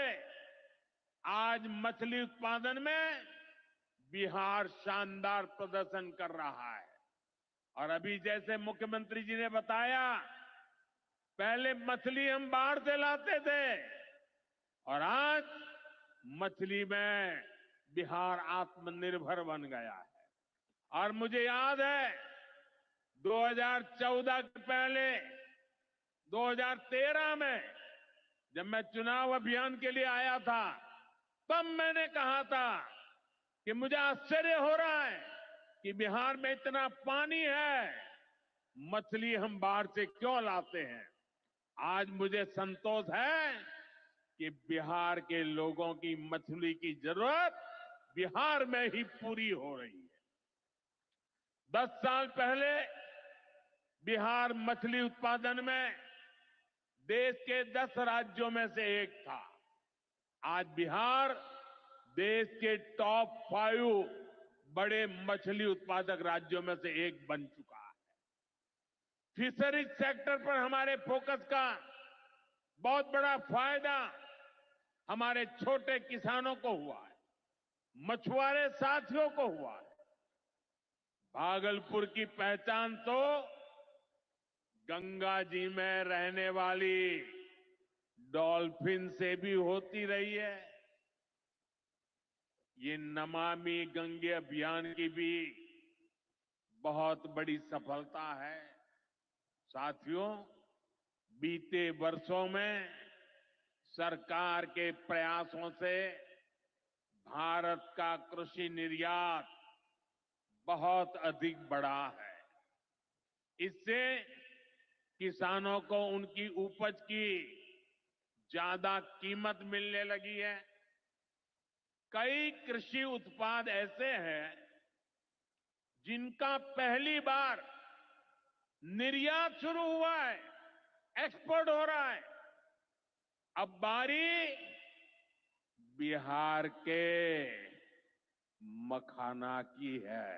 Speaker 10: आज मछली उत्पादन में बिहार शानदार प्रदर्शन कर रहा है। और अभी जैसे मुख्यमंत्री जी ने बताया, पहले मछली हम बाहर से लाते थे और आज मछली में बिहार आत्मनिर्भर बन गया है। और मुझे याद है 2014 के पहले 2013 में जब मैं चुनाव अभियान के लिए आया था, तब मैंने कहा था कि मुझे आश्चर्य हो रहा है कि बिहार में इतना पानी है, मछली हम बाहर से क्यों लाते हैं। आज मुझे संतोष है कि बिहार के लोगों की मछली की जरूरत बिहार में ही पूरी हो रही है। 10 साल पहले बिहार मछली उत्पादन में देश के 10 राज्यों में से एक था। आज बिहार देश के टॉप 5 बड़े मछली उत्पादक राज्यों में से एक बन चुका है। फिशरीज सेक्टर पर हमारे फोकस का बहुत बड़ा फायदा हमारे छोटे किसानों को हुआ है, मछुआरे साथियों को हुआ है। भागलपुर की पहचान तो गंगा जी में रहने वाली डॉल्फिन से भी होती रही है। ये नमामि गंगे अभियान की भी बहुत बड़ी सफलता है। साथियों, बीते वर्षों में सरकार के प्रयासों से भारत का कृषि निर्यात बहुत अधिक बढ़ा है। इससे किसानों को उनकी उपज की ज्यादा कीमत मिलने लगी है। कई कृषि उत्पाद ऐसे हैं जिनका पहली बार निर्यात शुरू हुआ है, एक्सपोर्ट हो रहा है। अब बारी बिहार के मखाना की है।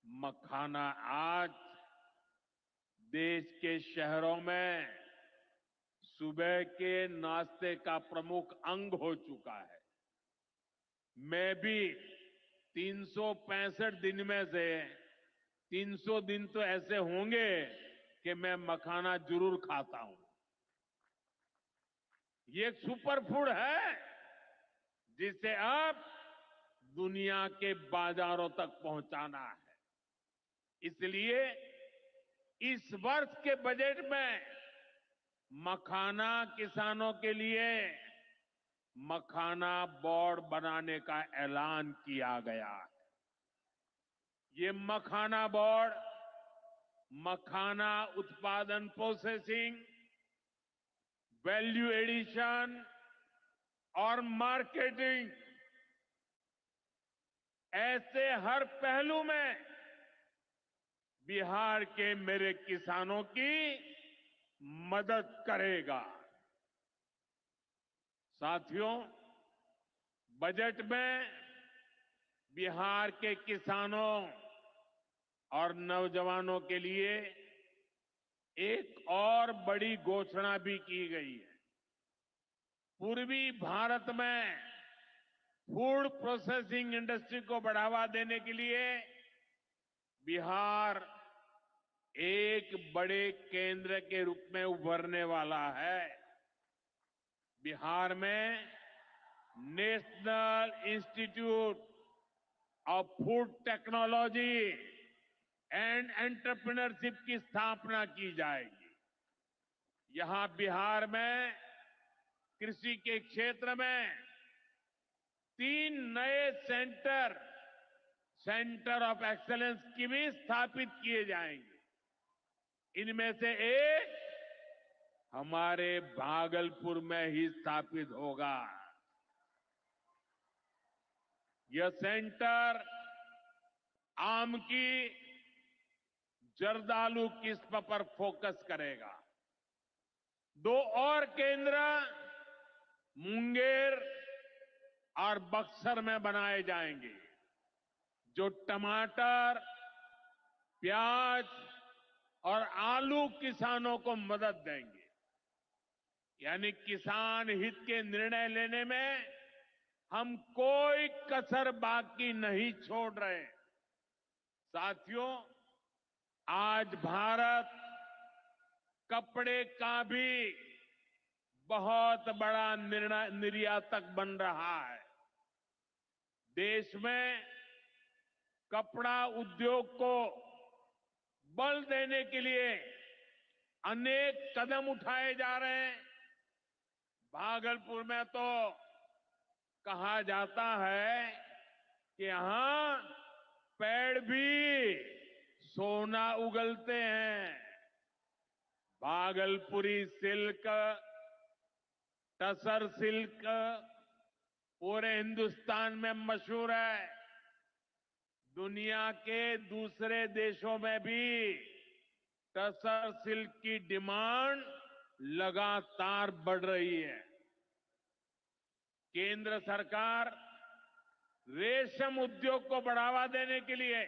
Speaker 10: मखाना आज देश के शहरों में सुबह के नाश्ते का प्रमुख अंग हो चुका है। मैं भी 365 दिन में से 300 दिन तो ऐसे होंगे कि मैं मखाना जरूर खाता हूं। ये एक सुपर फूड है जिसे अब दुनिया के बाजारों तक पहुंचाना है। इसलिए इस वर्ष के बजट में मखाना किसानों के लिए मखाना बोर्ड बनाने का ऐलान किया गया है। ये मखाना बोर्ड मखाना उत्पादन, प्रोसेसिंग, वैल्यू एडिशन और मार्केटिंग, ऐसे हर पहलू में बिहार के मेरे किसानों की मदद करेगा। साथियों, बजट में बिहार के किसानों और नौजवानों के लिए एक और बड़ी घोषणा भी की गई है। पूर्वी भारत में फूड प्रोसेसिंग इंडस्ट्री को बढ़ावा देने के लिए बिहार एक बड़े केंद्र के रूप में उभरने वाला है। बिहार में national institute of food technology and entrepreneurship की स्थापना की जाएगी। यहां बिहार में कृषि के क्षेत्र में 3 नए सेंटर ऑफ एक्सेलेंस की भी स्थापित किए जाएंगे। इनमें से एक हमारे भागलपुर में ही स्थापित होगा। यह सेंटर आम की जर्दालू किस्म पर फोकस करेगा। 2 और केंद्र मुंगेर और बक्सर में बनाए जाएंगे, जो टमाटर, प्याज और आलू किसानों को मदद देंगे। यानी किसान हित के निर्णय लेने में हम कोई कसर बाकी नहीं छोड़ रहे। साथियों, आज भारत कपड़े का भी बहुत बड़ा निर्यातक बन रहा है। देश में कपड़ा उद्योग को बल देने के लिए अनेक कदम उठाए जा रहे हैं। भागलपुर में तो कहा जाता है कि यहां पेड़ भी सोना उगलते हैं। भागलपुरी सिल्क, टसर सिल्क पूरे हिंदुस्तान में मशहूर है। दुनिया के दूसरे देशों में भी टसर सिल्क की डिमांड लगातार बढ़ रही है। केंद्र सरकार रेशम उद्योग को बढ़ावा देने के लिए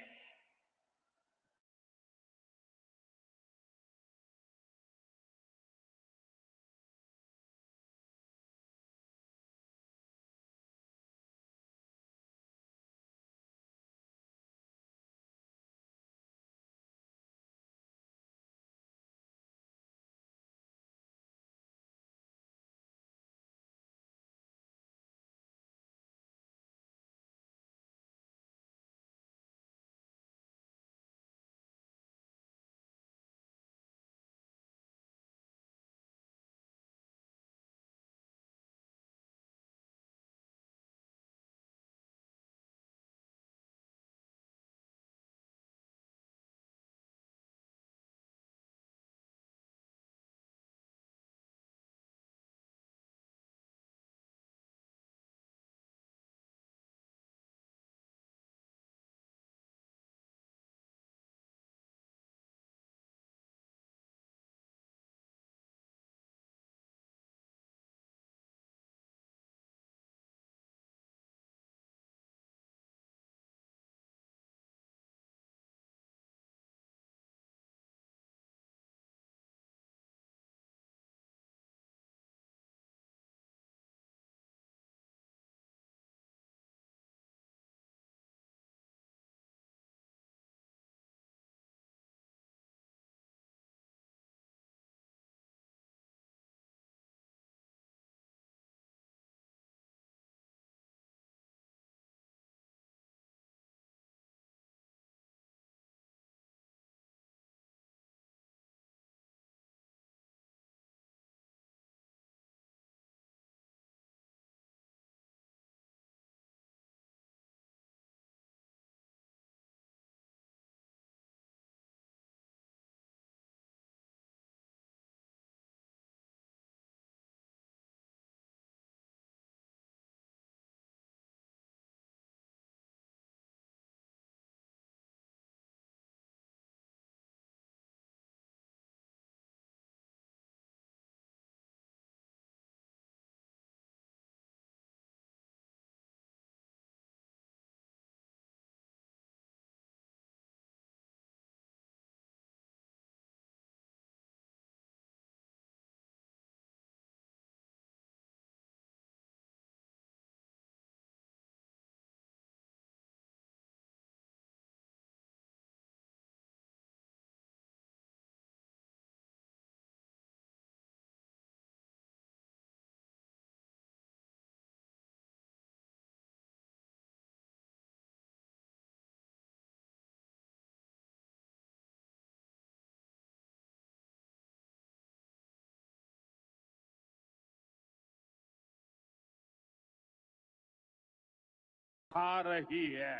Speaker 10: खा रही है।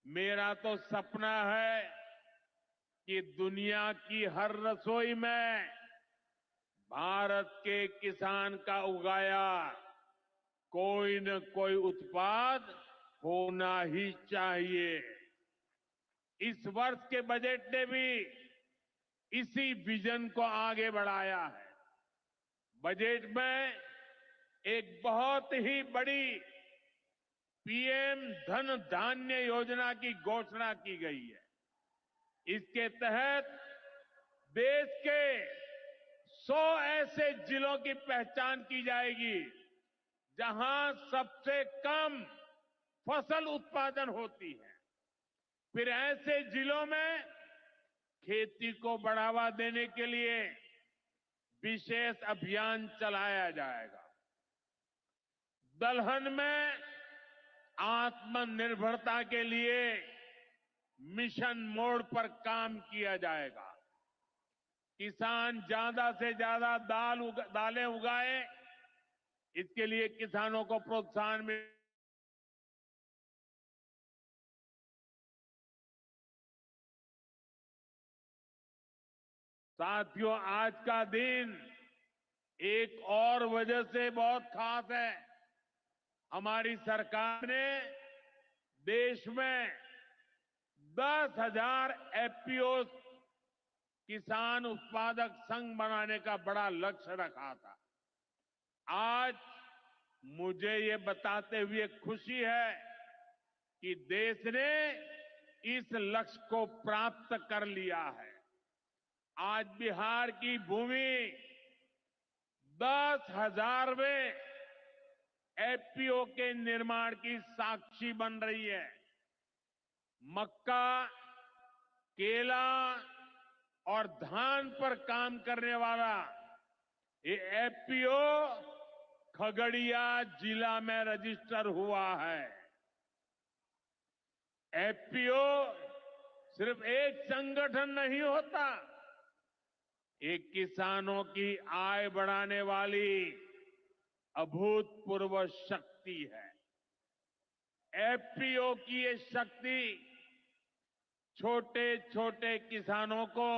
Speaker 10: मेरा तो सपना है कि दुनिया की हर रसोई में भारत के किसान का उगाया कोई न कोई उत्पाद होना ही चाहिए। इस वर्ष के बजट ने भी इसी विजन को आगे बढ़ाया है। बजट में एक बहुत ही बड़ी पीएम धन धान्य योजना की घोषणा की गई है। इसके तहत देश के 100 ऐसे जिलों की पहचान की जाएगी जहां सबसे कम फसल उत्पादन होती है। फिर ऐसे जिलों में खेती को बढ़ावा देने के लिए विशेष अभियान चलाया जाएगा। दलहन में आत्मनिर्भरता के लिए मिशन मोड पर काम किया जाएगा। किसान ज्यादा से ज्यादा दालें उगाए, इसके लिए किसानों को प्रोत्साहन मिले। साथियों, आज का दिन एक और वजह से बहुत खास है। हमारी सरकार ने देश में 10,000 एफपीओ किसान उत्पादक संघ बनाने का बड़ा लक्ष्य रखा था। आज मुझे ये बताते हुए खुशी है कि देश ने इस लक्ष्य को प्राप्त कर लिया है। आज बिहार की भूमि 10,000वें एफपीओ के निर्माण की साक्षी बन रही है। मक्का, केला और धान पर काम करने वाला ये एफपीओ खगड़िया जिला में रजिस्टर हुआ है। एफपीओ सिर्फ एक संगठन नहीं होता, एक किसानों की आय बढ़ाने वाली अभूतपूर्व शक्ति है। एफपीओ की ये शक्ति छोटे छोटे किसानों को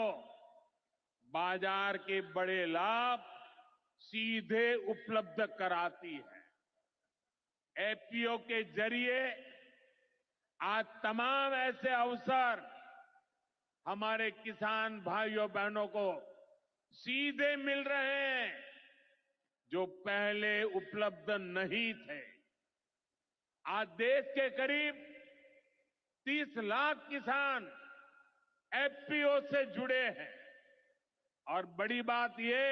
Speaker 10: बाजार के बड़े लाभ सीधे उपलब्ध कराती है। एफपीओ के जरिए आज तमाम ऐसे अवसर हमारे किसान भाइयों बहनों को सीधे मिल रहे हैं जो पहले उपलब्ध नहीं थे। आज देश के करीब 30 लाख किसान एफपीओ से जुड़े हैं और बड़ी बात यह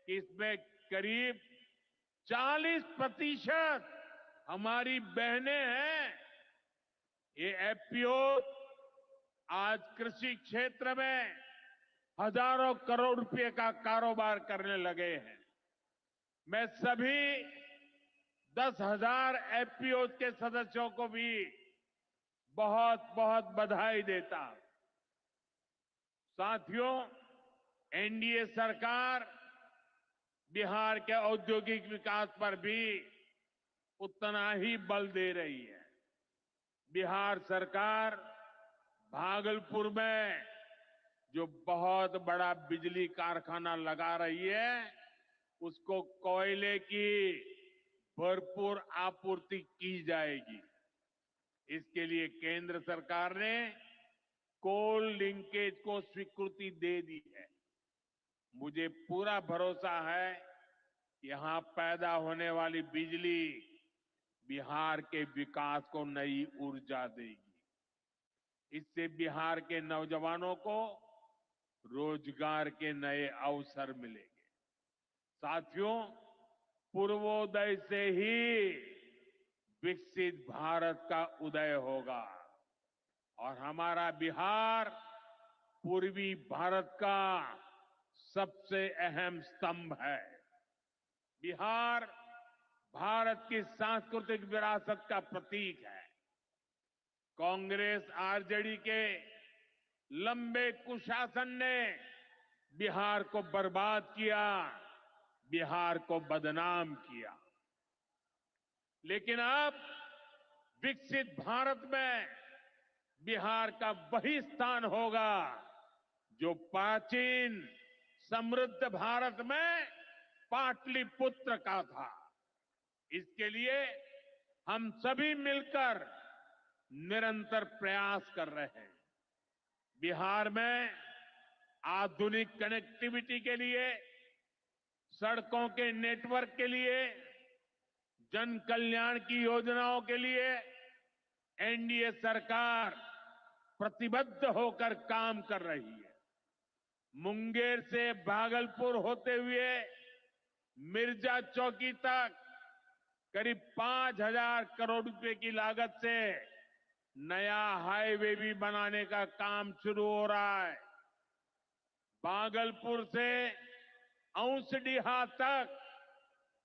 Speaker 10: कि इसमें करीब 40% हमारी बहनें हैं। ये एफपीओ आज कृषि क्षेत्र में हजारों करोड़ रुपए का कारोबार करने लगे हैं। मैं सभी 10,000 एफपीओ के सदस्यों को भी बहुत बहुत बधाई देता हूं। साथियों, एनडीए सरकार बिहार के औद्योगिक विकास पर भी उतना ही बल दे रही है। बिहार सरकार भागलपुर में जो बहुत बड़ा बिजली कारखाना लगा रही है, उसको कोयले की भरपूर आपूर्ति की जाएगी। इसके लिए केंद्र सरकार ने कोल लिंकेज को स्वीकृति दे दी है। मुझे पूरा भरोसा है यहां पैदा होने वाली बिजली बिहार के विकास को नई ऊर्जा देगी। इससे बिहार के नौजवानों को रोजगार के नए अवसर मिलेंगे। साथियों, पूर्वोदय से ही विकसित भारत का उदय होगा और हमारा बिहार पूर्वी भारत का सबसे अहम स्तंभ है। बिहार भारत की सांस्कृतिक विरासत का प्रतीक है। कांग्रेस आरजेडी के लंबे कुशासन ने बिहार को बर्बाद किया, बिहार को बदनाम किया। लेकिन अब विकसित भारत में बिहार का वही स्थान होगा जो प्राचीन समृद्ध भारत में पाटलिपुत्र का था। इसके लिए हम सभी मिलकर निरंतर प्रयास कर रहे हैं। बिहार में आधुनिक कनेक्टिविटी के लिए, सड़कों के नेटवर्क के लिए, जन कल्याण की योजनाओं के लिए एनडीए सरकार प्रतिबद्ध होकर काम कर रही है। मुंगेर से भागलपुर होते हुए मिर्जा चौकी तक करीब 5,000 करोड़ रुपए की लागत से नया हाईवे भी बनाने का काम शुरू हो रहा है। भागलपुर से औंसडीहा तक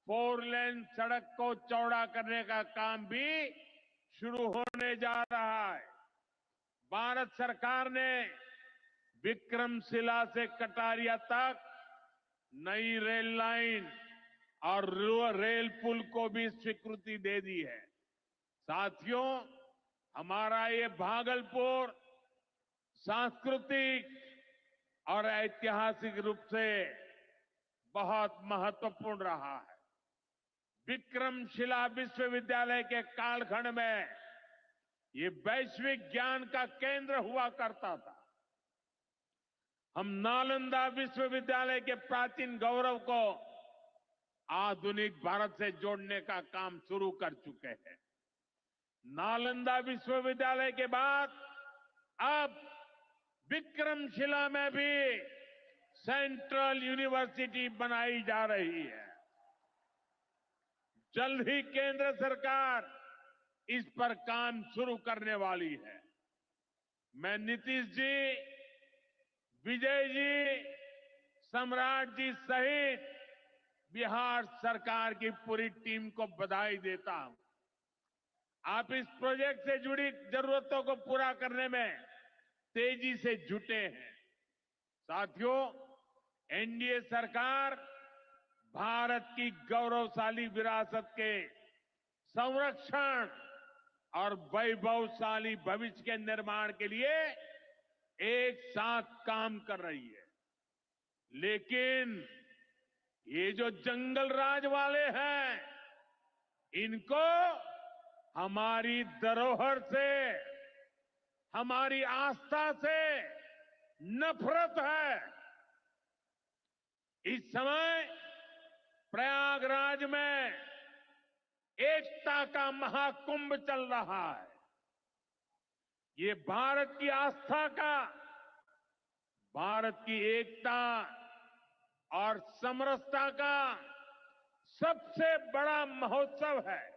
Speaker 10: 4 लेन सड़क को चौड़ा करने का काम भी शुरू होने जा रहा है। भारत सरकार ने विक्रमशिला से कटारिया तक नई रेल लाइन और रेल पुल को भी स्वीकृति दे दी है। साथियों, हमारा ये भागलपुर सांस्कृतिक और ऐतिहासिक रूप से बहुत महत्वपूर्ण रहा है। विक्रमशिला विश्वविद्यालय के कालखंड में ये वैश्विक ज्ञान का केंद्र हुआ करता था। हम नालंदा विश्वविद्यालय के प्राचीन गौरव को आधुनिक भारत से जोड़ने का काम शुरू कर चुके हैं। नालंदा विश्वविद्यालय के बाद अब विक्रमशिला में भी सेंट्रल यूनिवर्सिटी बनाई जा रही है। जल्द ही केंद्र सरकार इस पर काम शुरू करने वाली है। मैं नीतीश जी, विजय जी, सम्राट जी सहित बिहार सरकार की पूरी टीम को बधाई देता हूं। आप इस प्रोजेक्ट से जुड़ी जरूरतों को पूरा करने में तेजी से जुटे हैं। साथियों, एनडीए सरकार भारत की गौरवशाली विरासत के संरक्षण और वैभवशाली भविष्य के निर्माण के लिए एक साथ काम कर रही है। लेकिन ये जो जंगल राज वाले हैं, इनको हमारी धरोहर से, हमारी आस्था से नफरत है। इस समय प्रयागराज में एकता का महाकुंभ चल रहा है। ये भारत की आस्था का, भारत की एकता और समरसता का सबसे बड़ा महोत्सव है।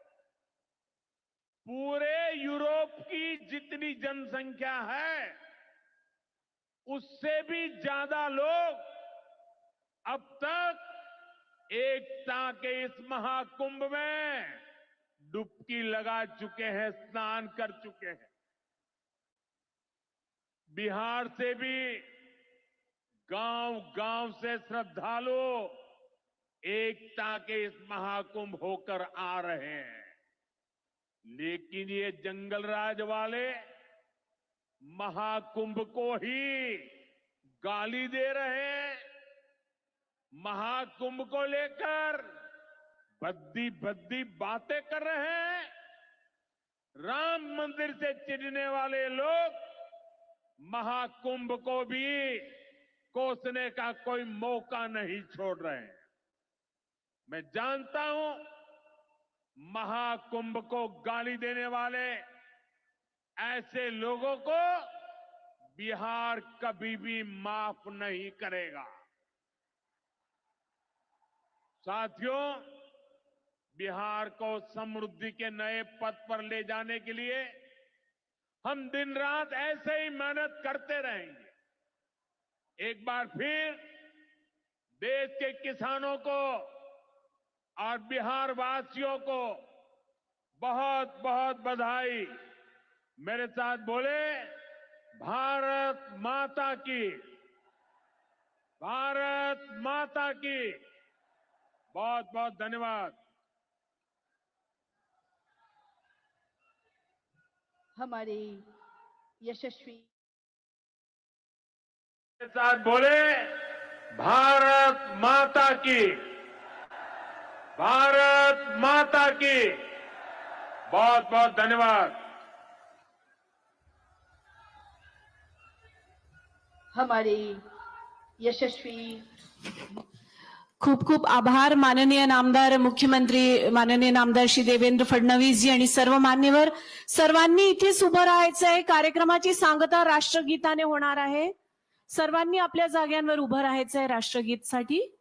Speaker 10: पूरे यूरोप की जितनी जनसंख्या है, उससे भी ज्यादा लोग अब तक एकता के इस महाकुंभ में डुबकी लगा चुके हैं, स्नान कर चुके हैं। बिहार से भी गांव-गांव से श्रद्धालु एकता के इस महाकुंभ होकर आ रहे हैं। लेकिन ये जंगल राज वाले महाकुंभ को ही गाली दे रहे हैं। महाकुंभ को लेकर भद्दी भद्दी बातें कर रहे हैं। राम मंदिर से चिढ़ने वाले लोग महाकुंभ को भी कोसने का कोई मौका नहीं छोड़ रहे हैं। मैं जानता हूं, महाकुंभ को गाली देने वाले ऐसे लोगों को बिहार कभी भी माफ नहीं करेगा। साथियों, बिहार को समृद्धि के नए पथ पर ले जाने के लिए हम दिन रात ऐसे ही मेहनत करते रहेंगे। एक बार फिर देश के किसानों को और बिहार वासियों को बहुत बहुत बधाई। मेरे साथ बोले, भारत माता की, भारत माता की। बहुत बहुत धन्यवाद।
Speaker 3: हमारे यशस्वी
Speaker 10: के साथ बोले, भारत माता की, भारत माता की। बहुत बहुत धन्यवाद।
Speaker 3: हमारे यशस्वी
Speaker 2: खूप खूप आभार माननीय नामदार मुख्यमंत्री माननीय नामदार श्री देवेंद्र फडणवीस जी आणि सर्व मान्यवर. सर्वांनी इथेच उभं राहायचं आहे. कार्यक्रमाची सांगता राष्ट्रगीताने होणार आहे. सर्वांनी आपल्या जाग्यांवर उभं राहायचं आहे राष्ट्रगीतसाठी.